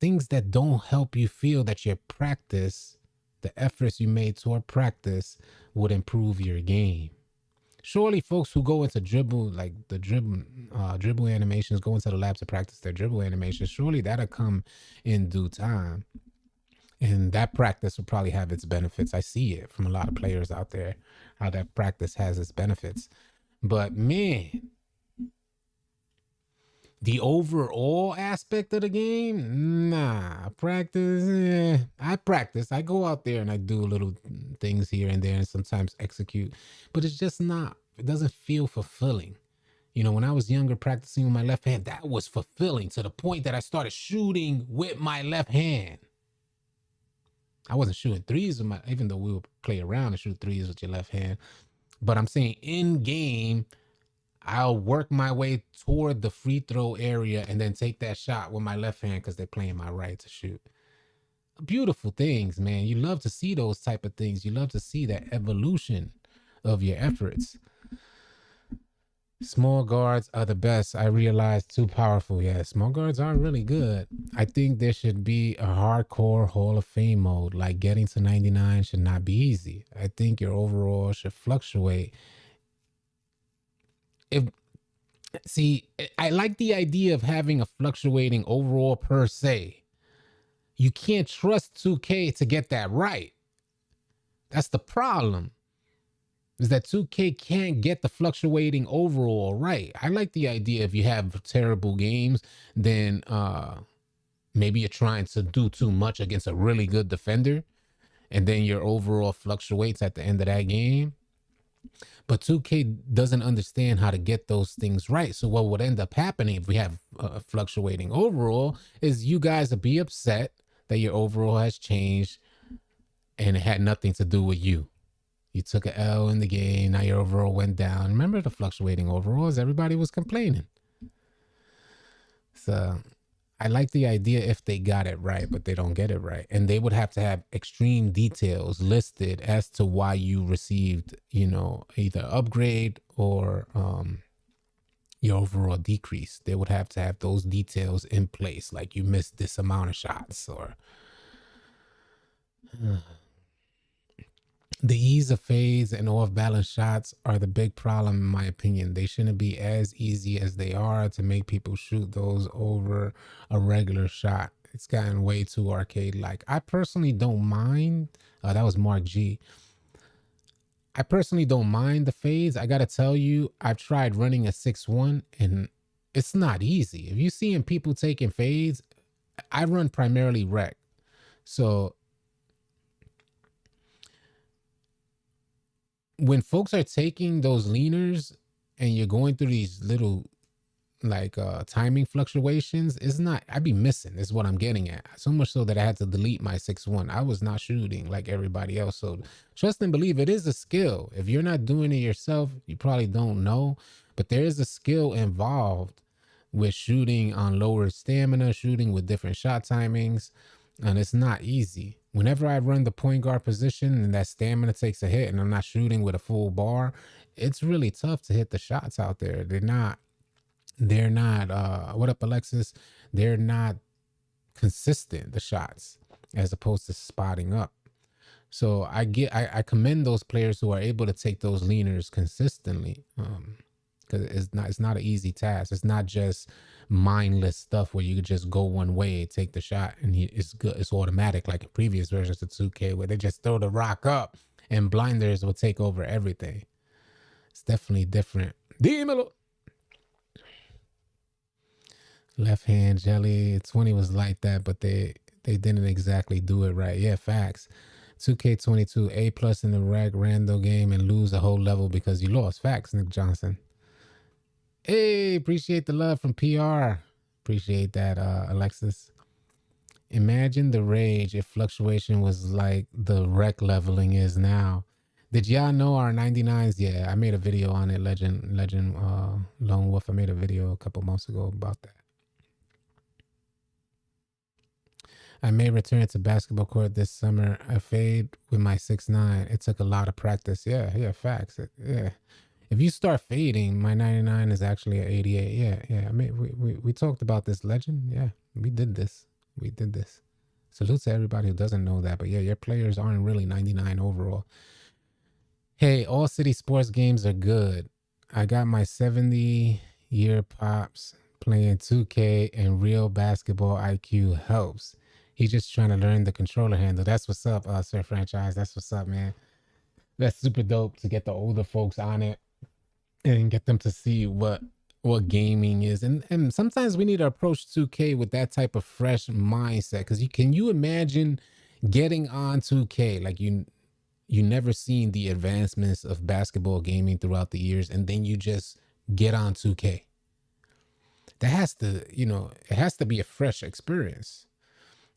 A: Things that don't help you feel that your practice, the efforts you made toward practice, would improve your game. Surely folks who go into dribble, like the dribble animations, go into the lab to practice their dribble animations, surely that'll come in due time. And that practice will probably have its benefits. I see it from a lot of players out there, how that practice has its benefits. But man, the overall aspect of the game, nah. Practice, I practice. I go out there and I do little things here and there and sometimes execute. But it's just not, it doesn't feel fulfilling. You know, when I was younger practicing with my left hand, that was fulfilling to the point that I started shooting with my left hand. I wasn't shooting threes with my, even though we would play around and shoot threes with your left hand. But I'm saying in game, I'll work my way toward the free throw area and then take that shot with my left hand because they're playing my right to shoot. Beautiful things, man. You love to see those type of things. You love to see that evolution of your efforts. Small guards are the best. I realized too powerful. Yeah, small guards are really good. I think there should be a hardcore Hall of Fame mode. Like getting to 99 should not be easy. I think your overall should fluctuate. I like the idea of having a fluctuating overall per se. You can't trust 2K to get that right. That's the problem. Is that 2K can't get the fluctuating overall right. I like the idea if you have terrible games, then maybe you're trying to do too much against a really good defender, and then your overall fluctuates at the end of that game. But 2K doesn't understand how to get those things right. So what would end up happening if we have fluctuating overall is you guys will be upset that your overall has changed and it had nothing to do with you. You took an L in the game. Now your overall went down. Remember the fluctuating overalls? Everybody was complaining. So I like the idea if they got it right, but they don't get it right. And they would have to have extreme details listed as to why you received, you know, either upgrade or your overall decrease. They would have to have those details in place, like you missed this amount of shots or... The ease of fades and off-balance shots are the big problem, in my opinion. They shouldn't be as easy as they are to make people shoot those over a regular shot. It's gotten way too arcade-like. I personally don't mind. That was Mark G. I personally don't mind the fades. I got to tell you, I've tried running a 6-1, and it's not easy. If you're seeing people taking fades, I run primarily rec. So... when folks are taking those leaners and you're going through these little like timing fluctuations, it's not, I'd be missing is what I'm getting at. So much so that I had to delete my 6-1. I was not shooting like everybody else. So trust and believe, it is a skill. If you're not doing it yourself, you probably don't know, but there is a skill involved with shooting on lower stamina, shooting with different shot timings, and it's not easy. Whenever I run the point guard position and that stamina takes a hit and I'm not shooting with a full bar, it's really tough to hit the shots out there. They're not, what up, Alexis? They're not consistent, the shots, as opposed to spotting up. So I commend those players who are able to take those leaners consistently. Because it's not an easy task. It's not just mindless stuff where you could just go one way, take the shot, and it's good. It's automatic like in previous versions of 2K where they just throw the rock up and blinders will take over everything. It's definitely different. Dímelo. Left hand jelly. 20 was like that, but they didn't exactly do it right. Yeah, facts. 2K22 A plus in the rag rando game and lose a whole level because you lost. Facts, Nick Johnson. Hey, appreciate the love from PR. Appreciate that, Alexis. Imagine the rage if fluctuation was like the rec leveling is now. Did y'all know our 99s? Yeah, I made a video on it. Legend, Lone Wolf. I made a video a couple months ago about that. I may return to basketball court this summer. I fade with my 6'9". It took a lot of practice. Yeah, facts. Yeah. If you start fading, my 99 is actually an 88. Yeah. I mean, we talked about this, Legend. Yeah, we did this. Salute to everybody who doesn't know that. But yeah, your players aren't really 99 overall. Hey, all city sports games are good. I got my 70-year pops playing 2K and real basketball IQ helps. He's just trying to learn the controller handle. That's what's up, Sir Franchise. That's what's up, man. That's super dope to get the older folks on it and get them to see what gaming is. And sometimes we need to approach 2K with that type of fresh mindset. Because can you imagine getting on 2K like you never seen the advancements of basketball gaming throughout the years, and then you just get on 2K. That has to, it has to be a fresh experience.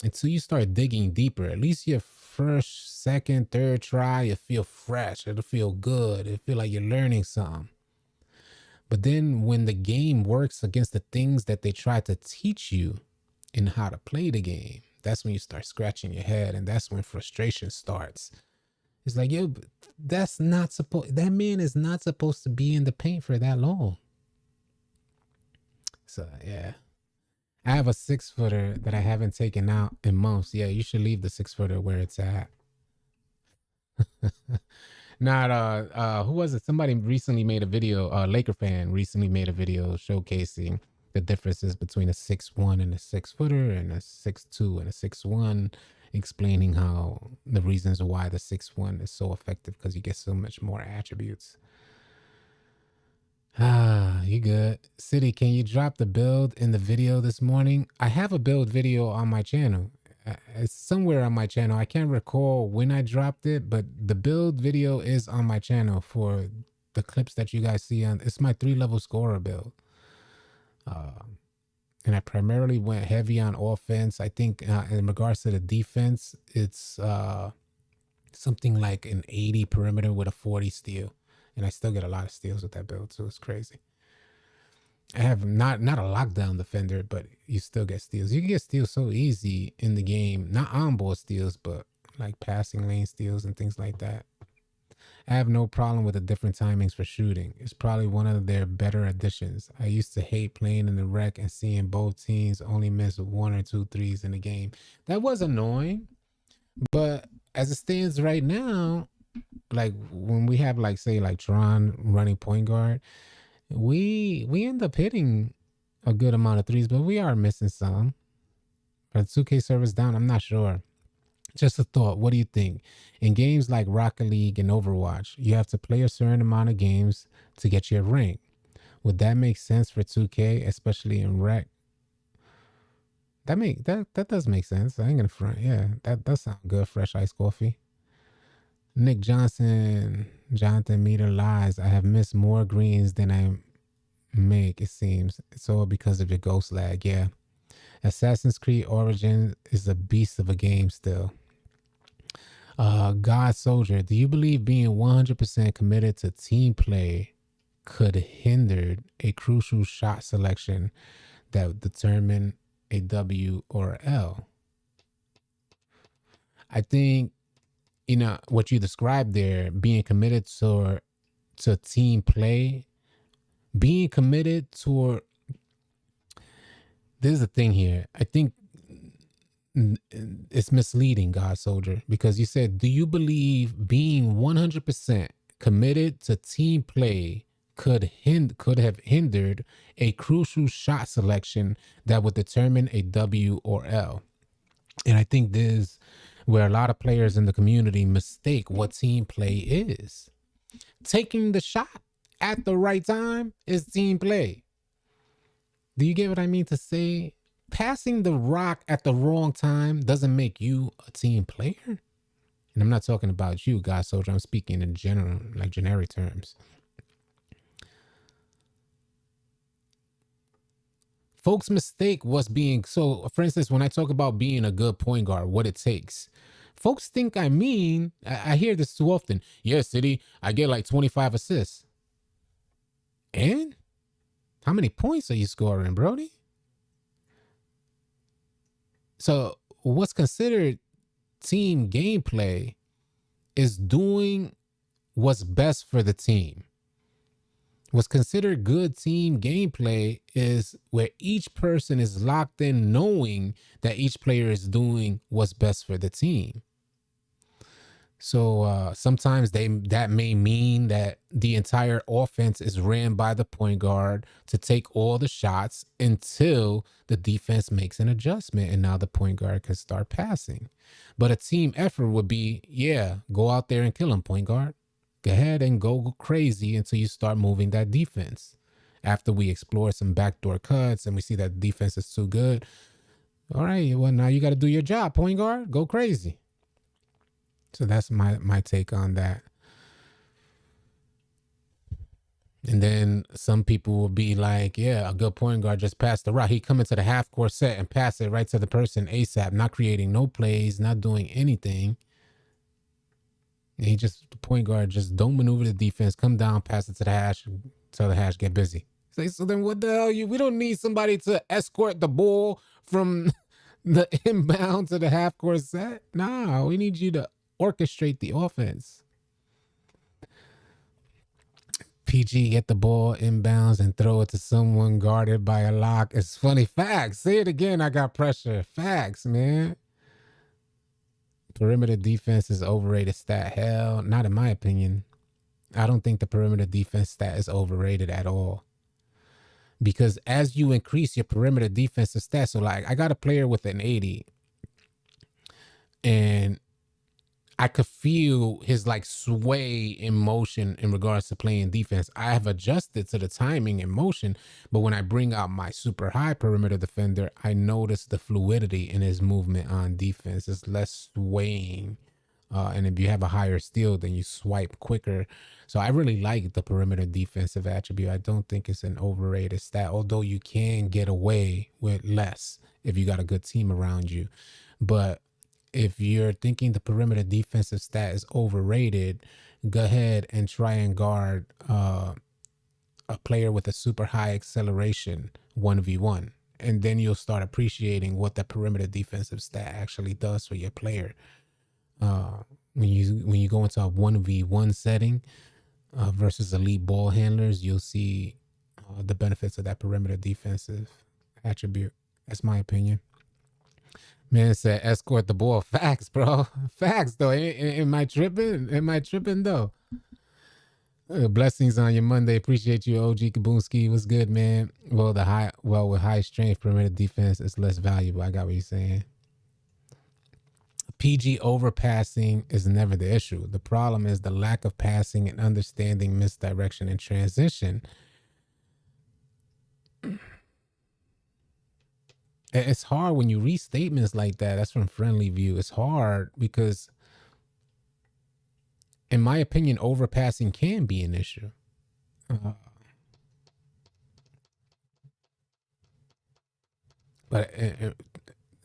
A: Until you start digging deeper, at least your first, second, third try, you feel fresh. It'll feel good. It'll feel like you're learning something. But then when the game works against the things that they try to teach you in how to play the game, that's when you start scratching your head, and that's when frustration starts. It's like, yo, that man is not supposed to be in the paint for that long. So, yeah. I have a 6-footer that I haven't taken out in months. Yeah, you should leave the 6-footer where it's at. Not who was it? Somebody recently made a video, Laker fan recently made a video showcasing the differences between a 6'1" and a 6-footer and a 6'2" and a 6'1", explaining how the reasons why the 6'1" is so effective because you get so much more attributes. You good. City, can you drop the build in the video this morning? I have a build video on my channel. It's somewhere on my channel. I can't recall when I dropped it, but the build video is on my channel for the clips that you guys see on. It's my 3-level scorer build. And I primarily went heavy on offense. I think in regards to the defense, it's something like an 80 perimeter with a 40 steal. And I still get a lot of steals with that build, so it's crazy. I have not a lockdown defender, but you still get steals. You can get steals so easy in the game. Not on-ball steals, but like passing lane steals and things like that. I have no problem with the different timings for shooting. It's probably one of their better additions. I used to hate playing in the rec and seeing both teams only miss 1 or 2 threes in the game. That was annoying, but as it stands right now, like when we have like say like Tron running point guard, we end up hitting a good amount of threes, but we are missing some. Are 2K servers down? I'm not sure. Just a thought. What do you think? In games like Rocket League and Overwatch, you have to play a certain amount of games to get your rank. Would that make sense for 2K, especially in rec? That does make sense. I ain't gonna front. Yeah, that does sound good. Fresh iced coffee. Nick Jonathan Meter lies. I have missed more greens than I make, it seems. It's all because of your ghost lag. Yeah. Assassin's Creed Origins is a beast of a game still. God Soldier, do you believe being 100% committed to team play could hinder a crucial shot selection that would determine a W or L? I think, what you described there, being committed to team play, being committed to, there's a thing here. I think it's misleading, God Soldier, because you said, do you believe being 100% committed to team play could have hindered a crucial shot selection that would determine a W or L? And I think this is where a lot of players in the community mistake what team play is. Taking the shot at the right time is team play. Do you get what I mean to say? Passing the rock at the wrong time doesn't make you a team player. And I'm not talking about you, God Soldier. I'm speaking in general, like generic terms. Folks' mistake was being so. For instance, when I talk about being a good point guard, what it takes, folks think I mean. I hear this too often. Yeah, City, I get like 25 assists. And how many points are you scoring, Brody? So, what's considered team gameplay is doing what's best for the team. What's considered good team gameplay is where each person is locked in knowing that each player is doing what's best for the team. So sometimes that may mean that the entire offense is ran by the point guard to take all the shots until the defense makes an adjustment, and now the point guard can start passing. But a team effort would be, yeah, go out there and kill him, point guard. Go ahead and go crazy until you start moving that defense. After we explore some backdoor cuts and we see that defense is too good, all right, well, now you got to do your job, point guard. Go crazy. So that's my take on that. And then some people will be like, yeah, a good point guard just passed the rock. He come into the half court set and pass it right to the person ASAP, not creating no plays, not doing anything. And the point guard just don't maneuver the defense, come down, pass it to the hash, tell the hash, get busy. So then what the hell? We don't need somebody to escort the ball from the inbound to the half court set. Nah, we need you to orchestrate the offense. PG, get the ball inbounds and throw it to someone guarded by a lock. It's funny. Facts. Say it again. I got pressure. Facts, man. Perimeter defense is overrated stat. Hell, not in my opinion. I don't think the perimeter defense stat is overrated at all. Because as you increase your perimeter defensive stat, so like I got a player with an 80 and I could feel his like sway in motion in regards to playing defense. I have adjusted to the timing and motion, but when I bring out my super high perimeter defender, I notice the fluidity in his movement on defense. It's less swaying. And if you have a higher steal, then you swipe quicker. So I really like the perimeter defensive attribute. I don't think it's an overrated stat, although you can get away with less if you got a good team around you. But if you're thinking the perimeter defensive stat is overrated, go ahead and try and guard a player with a super high acceleration 1v1. And then you'll start appreciating what the perimeter defensive stat actually does for your player. When you go into a 1v1 setting versus elite ball handlers, you'll see the benefits of that perimeter defensive attribute. That's my opinion. Man said escort the ball. Facts, bro. Facts though. Am I tripping? Am I tripping though? Blessings on your Monday. Appreciate you, OG Kabunski. What's good, man? Well, with high strength perimeter defense, it's less valuable. I got what you're saying. PG overpassing is never the issue. The problem is the lack of passing and understanding misdirection and transition. It's hard when you read statements like that. That's from Friendly View. It's hard because, in my opinion, overpassing can be an issue. But in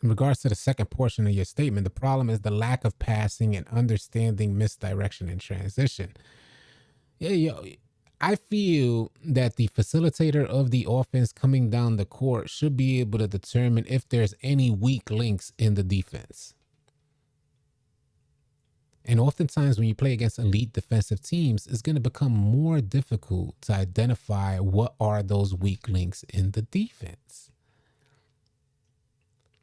A: regards to the second portion of your statement, the problem is the lack of passing and understanding misdirection and transition. Yeah, I feel that the facilitator of the offense coming down the court should be able to determine if there's any weak links in the defense. And oftentimes when you play against elite defensive teams, it's going to become more difficult to identify what are those weak links in the defense.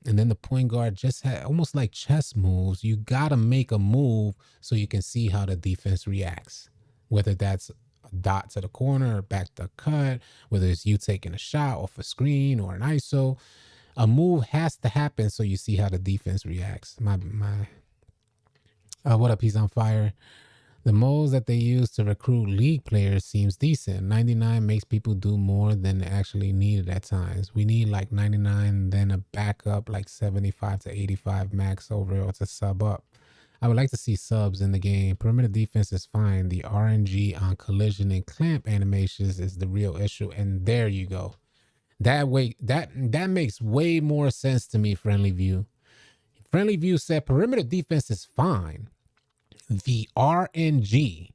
A: And then the point guard just had almost like chess moves. You got to make a move so you can see how the defense reacts, whether that's a dot to the corner or back to cut, whether it's you taking a shot off a screen or an ISO. A move has to happen so you see how the defense reacts. What up? He's on fire. The modes that they use to recruit league players seems decent. 99 makes people do more than actually needed at times. We need like 99, then a backup like 75 to 85 max overall to sub up. I would like to see subs in the game. Perimeter defense is fine. The RNG on collision and clamp animations is the real issue. And there you go. That makes way more sense to me, Friendly View. Friendly View said perimeter defense is fine. The RNG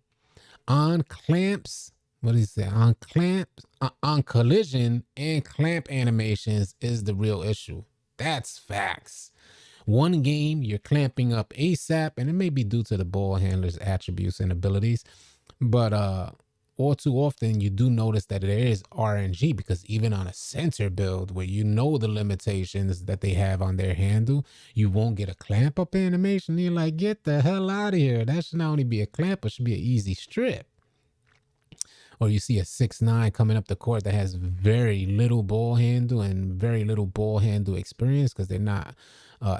A: on clamps, what is that? On clamps, on collision and clamp animations is the real issue. That's facts. One game, you're clamping up ASAP, and it may be due to the ball handler's attributes and abilities, but all too often you do notice that there is RNG, because even on a center build where you know the limitations that they have on their handle, you won't get a clamp up animation. You're like, get the hell out of here. That should not only be a clamp, it should be an easy strip. Or you see a 6'9" coming up the court that has very little ball handle and very little ball handle experience because they're not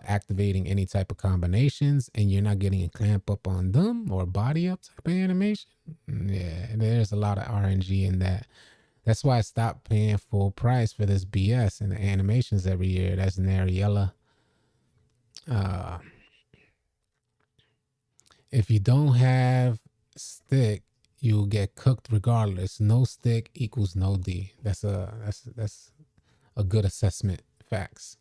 A: activating any type of combinations, and you're not getting a clamp up on them or body up type of animation. Yeah, there's a lot of RNG in that. That's why I stopped paying full price for this BS and the animations every year. That's Nariella. Uh, if you don't have stick, you'll get cooked regardless. No stick equals no D. That's a good assessment. Facts.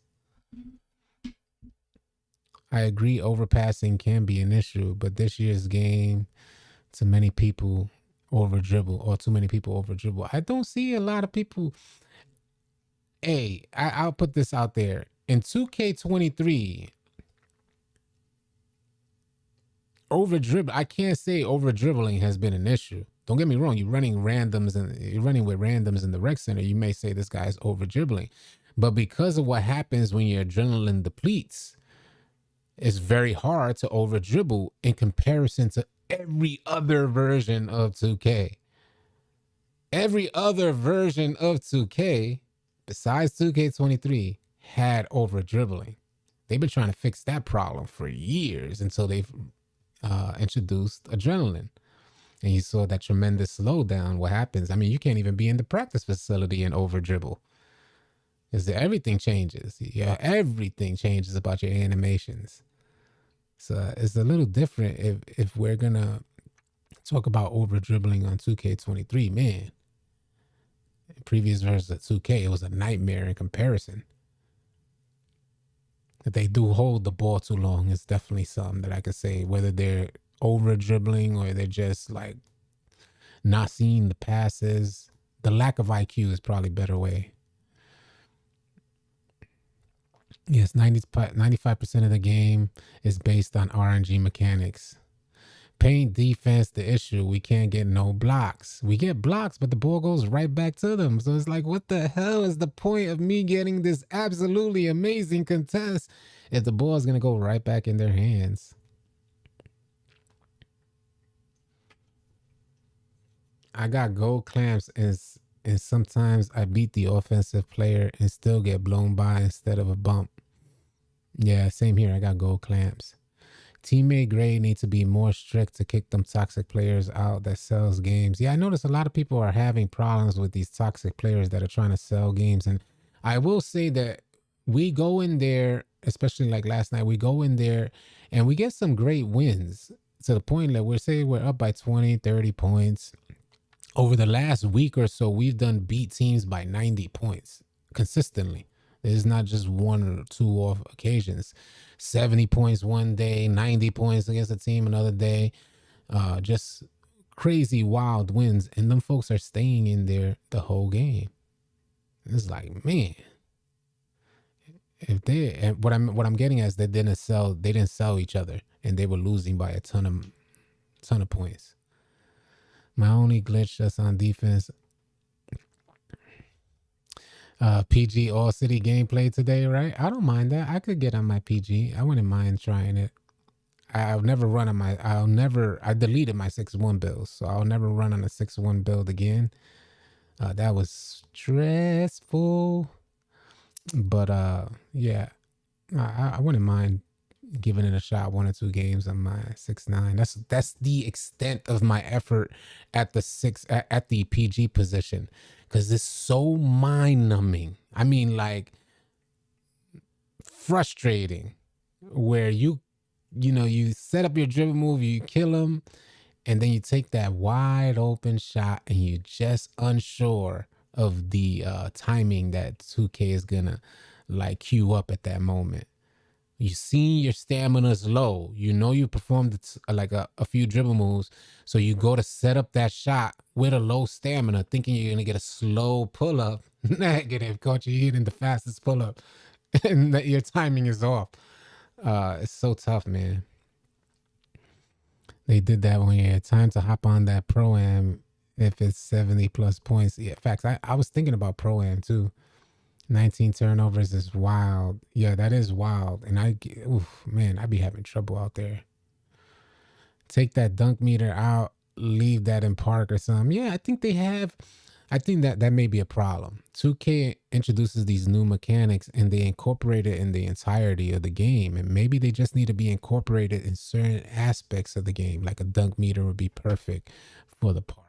A: I agree overpassing can be an issue, but this year's game, too many people over dribble, or too many people over dribble. I don't see a lot of people. Hey, I'll put this out there. In 2K23, over dribble, I can't say over dribbling has been an issue. Don't get me wrong. You're running randoms and you're running with randoms in the rec center. You may say this guy's over dribbling, but because of what happens when your adrenaline depletes, it's very hard to over dribble in comparison to every other version of 2K. Every other version of 2K besides 2K23 had over dribbling. They've been trying to fix that problem for years until they've introduced adrenaline. And you saw that tremendous slowdown. What happens? I mean, you can't even be in the practice facility and over dribble. Because everything changes. Yeah, everything changes about your animations. So it's a little different if we're gonna talk about over dribbling on 2K23. Man, previous versions of 2K, it was a nightmare in comparison. If they do hold the ball too long, it's definitely something that I could say, whether they're over dribbling or they're just like not seeing the passes. The lack of IQ is probably a better way. Yes, 95% of the game is based on RNG mechanics. Paint defense, the issue. We can't get no blocks. We get blocks, but the ball goes right back to them. So it's like, what the hell is the point of me getting this absolutely amazing contest if the ball is going to go right back in their hands? I got gold clamps, and sometimes I beat the offensive player and still get blown by instead of a bump. Yeah, same here. I got gold clamps. Teammate grade needs to be more strict to kick them toxic players out that sells games. Yeah, I notice a lot of people are having problems with these toxic players that are trying to sell games. And I will say that we go in there, especially like last night, we go in there and we get some great wins to the point that we're up by 20, 30 points. Over the last week or so, we've done beat teams by 90 points consistently. There's not just one or two off occasions. 70 points one day, 90 points against a team another day. Just crazy wild wins. And them folks are staying in there the whole game. It's like, man. If they, and what I'm getting at is they didn't sell each other, and they were losing by a ton of points. My only glitch that's on defense, PG all city gameplay today, right? I don't mind that. I could get on my PG. I wouldn't mind trying it. I deleted my 6-1 build, so I'll never run on a 6-1 build again. That was stressful. But yeah, I wouldn't mind giving it a shot 1 or 2 games on my 6-9. That's the extent of my effort at at the PG position, because it's so mind numbing. I mean, like, frustrating, where you set up your dribble move, you kill him, and then you take that wide open shot, and you just unsure of the timing that 2K is gonna like queue up at that moment. You see your stamina's low. You performed like a few dribble moves. So you go to set up that shot with a low stamina, thinking you're going to get a slow pull up. Negative, coach. You're hitting the fastest pull up. And that your timing is off. It's so tough, man. They did that when you had time to hop on that Pro-Am if it's 70 plus points. Yeah, facts. I was thinking about Pro-Am too. 19 turnovers is wild. Yeah, that is wild. And man, I'd be having trouble out there. Take that dunk meter out, leave that in park or something. Yeah, I think that may be a problem. 2K introduces these new mechanics and they incorporate it in the entirety of the game. And maybe they just need to be incorporated in certain aspects of the game. Like a dunk meter would be perfect for the park.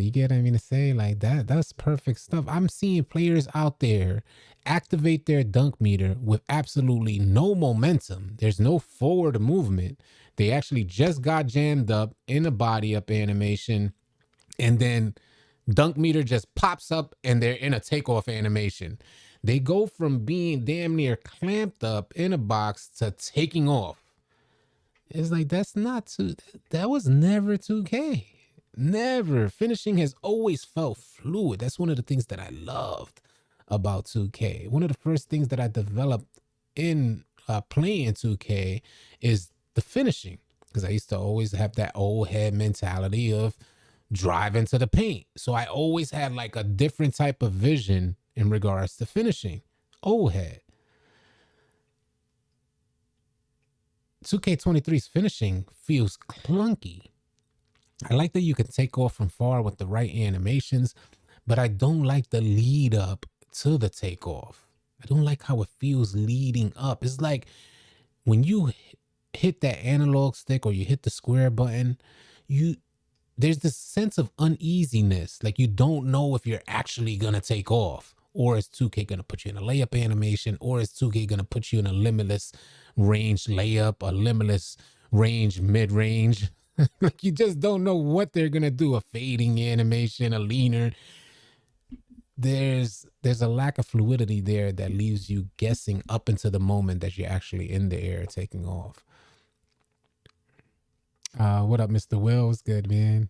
A: You get what I mean to say? Like that's perfect stuff. I'm seeing players out there activate their dunk meter with absolutely no momentum. There's no forward movement. They actually just got jammed up in a body up animation, and then dunk meter just pops up and they're in a takeoff animation. They go from being damn near clamped up in a box to taking off. It's like, that was never 2K. Never. Finishing has always felt fluid. That's one of the things that I loved about 2K. One of the first things that I developed in playing 2K is the finishing, because I used to always have that old head mentality of driving to the paint. So I always had like a different type of vision in regards to finishing. Old head. 2K23's finishing feels clunky. I like that you can take off from far with the right animations, but I don't like the lead up to the takeoff. I don't like how it feels leading up. It's like when you hit that analog stick or you hit the square button, there's this sense of uneasiness. Like you don't know if you're actually going to take off, or is 2K going to put you in a layup animation, or is 2K going to put you in a limitless range layup, a limitless range mid-range. Like you just don't know what they're gonna do. A fading animation, a leaner. There's a lack of fluidity there that leaves you guessing up into the moment that you're actually in the air taking off. What up, Mr. Wells? Good, man.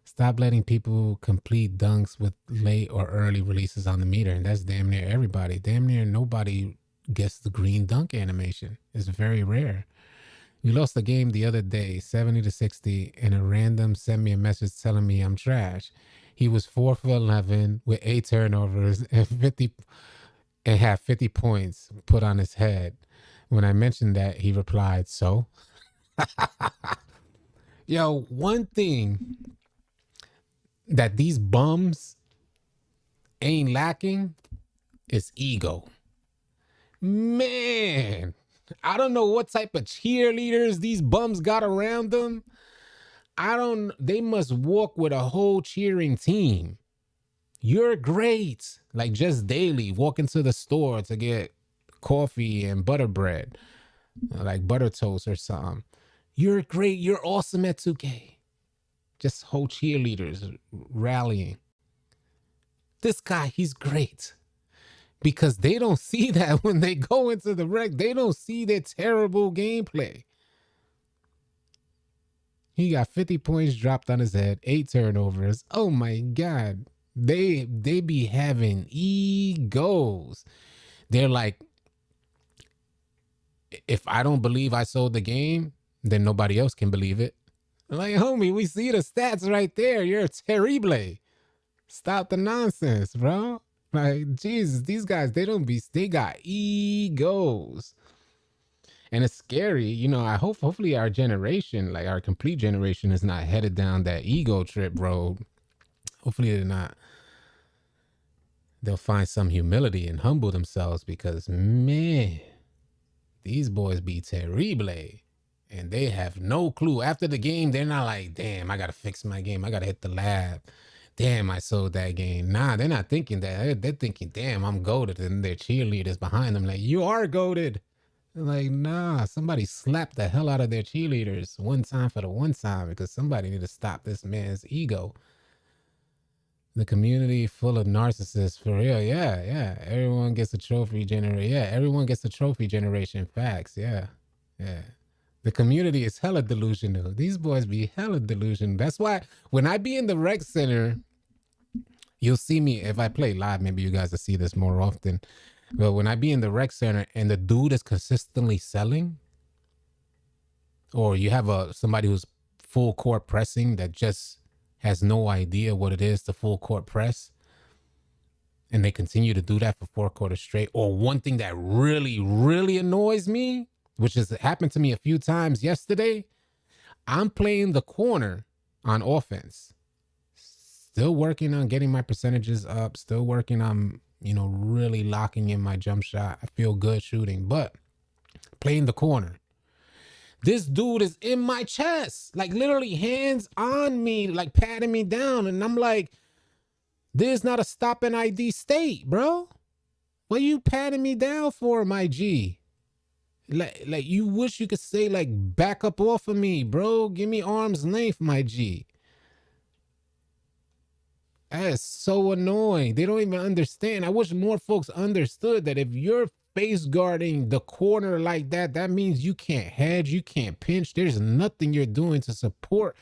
A: Stop letting people complete dunks with late or early releases on the meter, and that's damn near everybody. Damn near nobody gets the green dunk animation. It's very rare. We lost the game the other day, 70-60, and a random sent me a message telling me I'm trash. He was 4 for 11 with 8 turnovers and had 50 points put on his head. When I mentioned that, he replied, "So?" Yo, one thing that these bums ain't lacking is ego. Man, I don't know what type of cheerleaders these bums got around them. They must walk with a whole cheering team. You're great. Like just daily, walking to the store to get coffee and butter bread, like butter toast or something. You're great. You're awesome at 2K. Just whole cheerleaders rallying. This guy, he's great. Because they don't see that when they go into the rec. They don't see their terrible gameplay. He got 50 points dropped on his head, 8 turnovers. Oh my God. They be having egos. They're like, if I don't believe I sold the game, then nobody else can believe it. I'm like, homie, we see the stats right there. You're terrible. Stop the nonsense, bro. Like, Jesus, these guys, they got egos. And it's scary. You know, hopefully our generation, like our complete generation, is not headed down that ego trip road. Hopefully they're not. They'll find some humility and humble themselves, because, man, these boys be terrible. And they have no clue. After the game, they're not like, damn, I gotta fix my game. I gotta hit the lab. Damn, I sold that game. Nah, they're not thinking that. They're thinking, damn, I'm goated. And their cheerleaders behind them like, you are goated. They're like, nah, somebody slapped the hell out of their cheerleaders one time for the one time because somebody need to stop this man's ego. The community full of narcissists, for real. Yeah, yeah. Everyone gets a trophy generation. Yeah, everyone gets a trophy generation. Facts. Yeah, yeah. The community is hella delusional. These boys be hella delusional. That's why when I be in the rec center, you'll see me if I play live. Maybe you guys will see this more often. But when I be in the rec center and the dude is consistently selling, or you have somebody who's full court pressing that just has no idea what it is to full court press, and they continue to do that for 4 quarters straight. Or one thing that really, really annoys me, which has happened to me a few times yesterday, I'm playing the corner on offense. Still working on getting my percentages up. Still working on, really locking in my jump shot. I feel good shooting, but playing the corner. This dude is in my chest, like literally hands on me, like patting me down. And I'm like, this is not a stop and ID state, bro. What are you patting me down for, my G? Like you wish you could say, like, back up off of me, bro. Give me arm's length, my G. That is so annoying. They don't even understand. I wish more folks understood that if you're face guarding the corner like that, that means you can't hedge, you can't pinch. There's nothing you're doing to support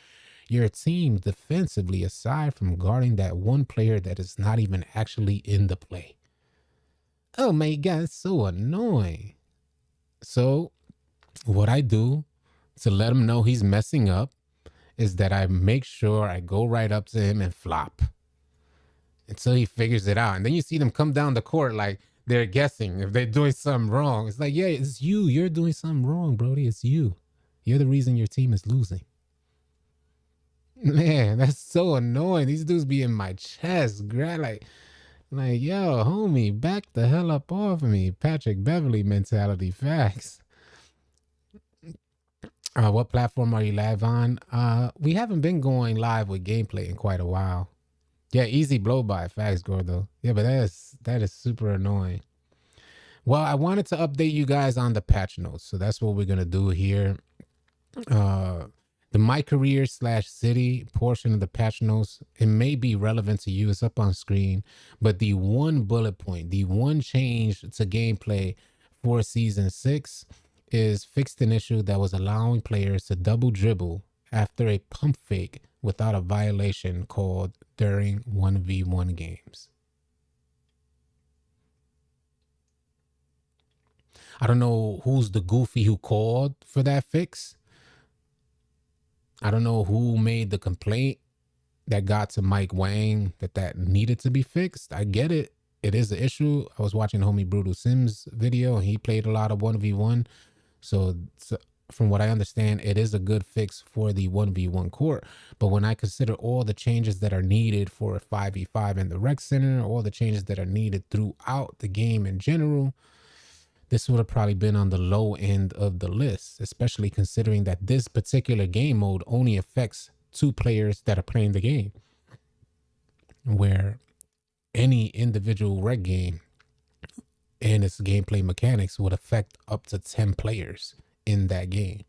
A: your team defensively aside from guarding that one player that is not even actually in the play. Oh my God, it's so annoying. So what I do to let him know he's messing up is that I make sure I go right up to him and flop until he figures it out. And then you see them come down the court like they're guessing if they're doing something wrong. It's like, yeah, it's you. You're doing something wrong, Brody. It's you. You're the reason your team is losing. Man, that's so annoying. These dudes be in my chest. Like, yo, homie, back the hell up off of me. Patrick Beverly mentality. Facts. What platform are you live on? We haven't been going live with gameplay in quite a while. Yeah, easy blow by. Facts, Gordo. Yeah, but that is super annoying. Well, I wanted to update you guys on the patch notes. So that's what we're going to do here. The My Career /City portion of the patch notes, it may be relevant to you. It's up on screen. But the one bullet point, the one change to gameplay for Season 6 is fixed an issue that was allowing players to double dribble after a pump fake without a violation called during 1v1 games. I don't know who's the goofy who called for that fix. I don't know who made the complaint that got to Mike Wang that needed to be fixed. I get it. It is an issue. I was watching homie Brutal Sims video and he played a lot of 1v1. So from what I understand, it is a good fix for the 1v1 court. But when I consider all the changes that are needed for a 5v5 in the rec center, all the changes that are needed throughout the game in general, this would have probably been on the low end of the list, especially considering that this particular game mode only affects 2 players that are playing the game, where any individual rec game and its gameplay mechanics would affect up to 10 players in that game.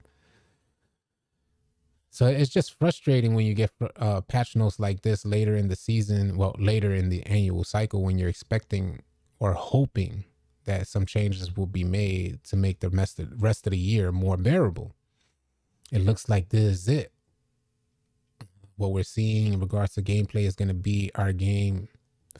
A: So it's just frustrating when you get patch notes like this later in the season, well, later in the annual cycle, when you're expecting or hoping that some changes will be made to make the rest of the year more bearable. It looks like this is it. What we're seeing in regards to gameplay is going to be our game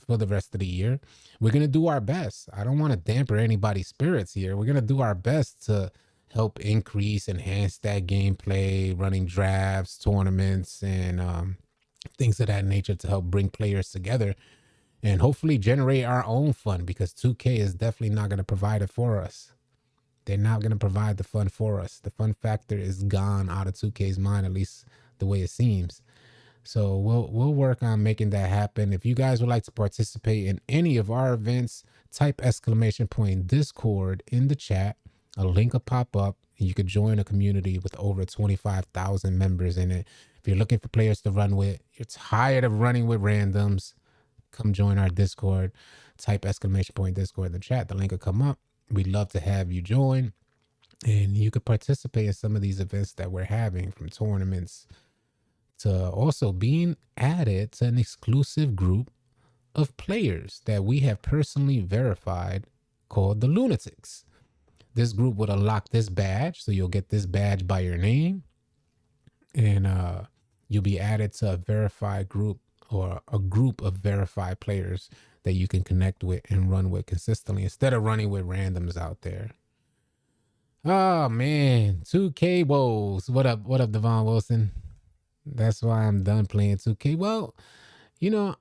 A: for the rest of the year. We're going to do our best. I don't want to dampen anybody's spirits here. We're going to do our best to help enhance that gameplay, running drafts, tournaments, and things of that nature to help bring players together and hopefully generate our own fun, because 2K is definitely not going to provide it for us. They're not going to provide the fun for us. The fun factor is gone out of 2K's mind, at least the way it seems. So we'll work on making that happen. If you guys would like to participate in any of our events, type !Discord in the chat. a link will pop up and you could join a community with over 25,000 members in it. If you're looking for players to run with, you're tired of running with randoms, come join our Discord. Type !Discord in the chat. The link will come up. We'd love to have you join. And you could participate in some of these events that we're having, from tournaments to also being added to an exclusive group of players that we have personally verified called the Lunatics. This group would unlock this badge. So you'll get this badge by your name. And you'll be added to a verified group, or a group of verified players that you can connect with and run with consistently instead of running with randoms out there. Oh man, 2K woes. What up, Devon Wilson? That's why I'm done playing 2K. Well, you know,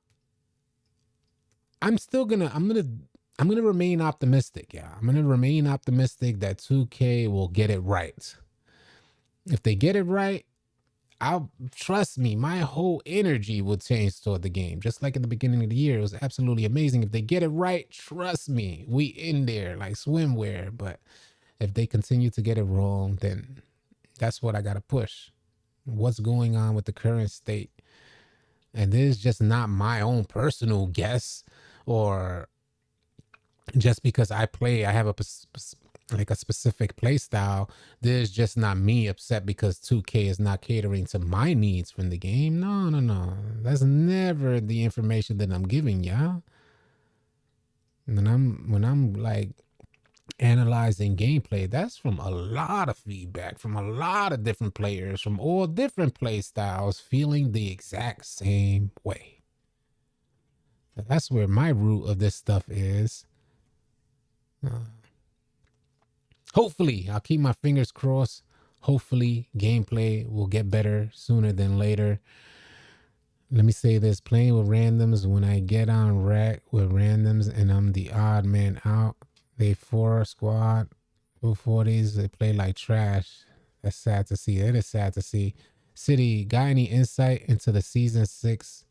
A: I'm gonna remain optimistic. Yeah, I'm gonna remain optimistic that 2K will get it right. If they get it right, I'll trust me, my whole energy will change toward the game. Just like at the beginning of the year, it was absolutely amazing. If they get it right, trust me, we in there like swimwear. But if they continue to get it wrong, then that's what I gotta push. What's going on with the current state? And this is just not my own personal guess, or just because I have a specific play style. This is just not me upset because 2K is not catering to my needs from the game. No. That's never the information that I'm giving y'all. When I'm like analyzing gameplay, that's from a lot of feedback from a lot of different players from all different play styles feeling the exact same way. That's where my root of this stuff is. Hopefully, I'll keep my fingers crossed. Hopefully, gameplay will get better sooner than later. Let me say this: playing with randoms, when I get on rack with randoms and I'm the odd man out, they 4 squad, 240s, they play like trash. That's sad to see. It is sad to see. City, got any insight into the season 6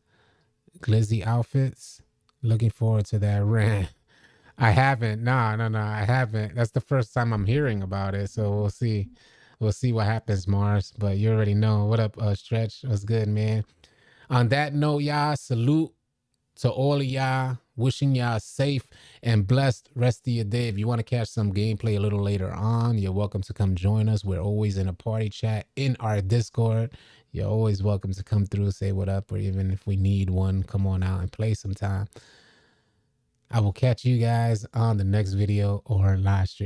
A: Glizzy outfits? Looking forward to that rant. I haven't. No, I haven't. That's the first time I'm hearing about it. So we'll see. We'll see what happens, Mars. But you already know. What up, Stretch? What's good, man? On that note, y'all, salute to all of y'all. Wishing y'all a safe and blessed rest of your day. If you want to catch some gameplay a little later on, you're welcome to come join us. We're always in a party chat in our Discord. You're always welcome to come through, say what up, or even if we need one, come on out and play sometime. I will catch you guys on the next video or live stream.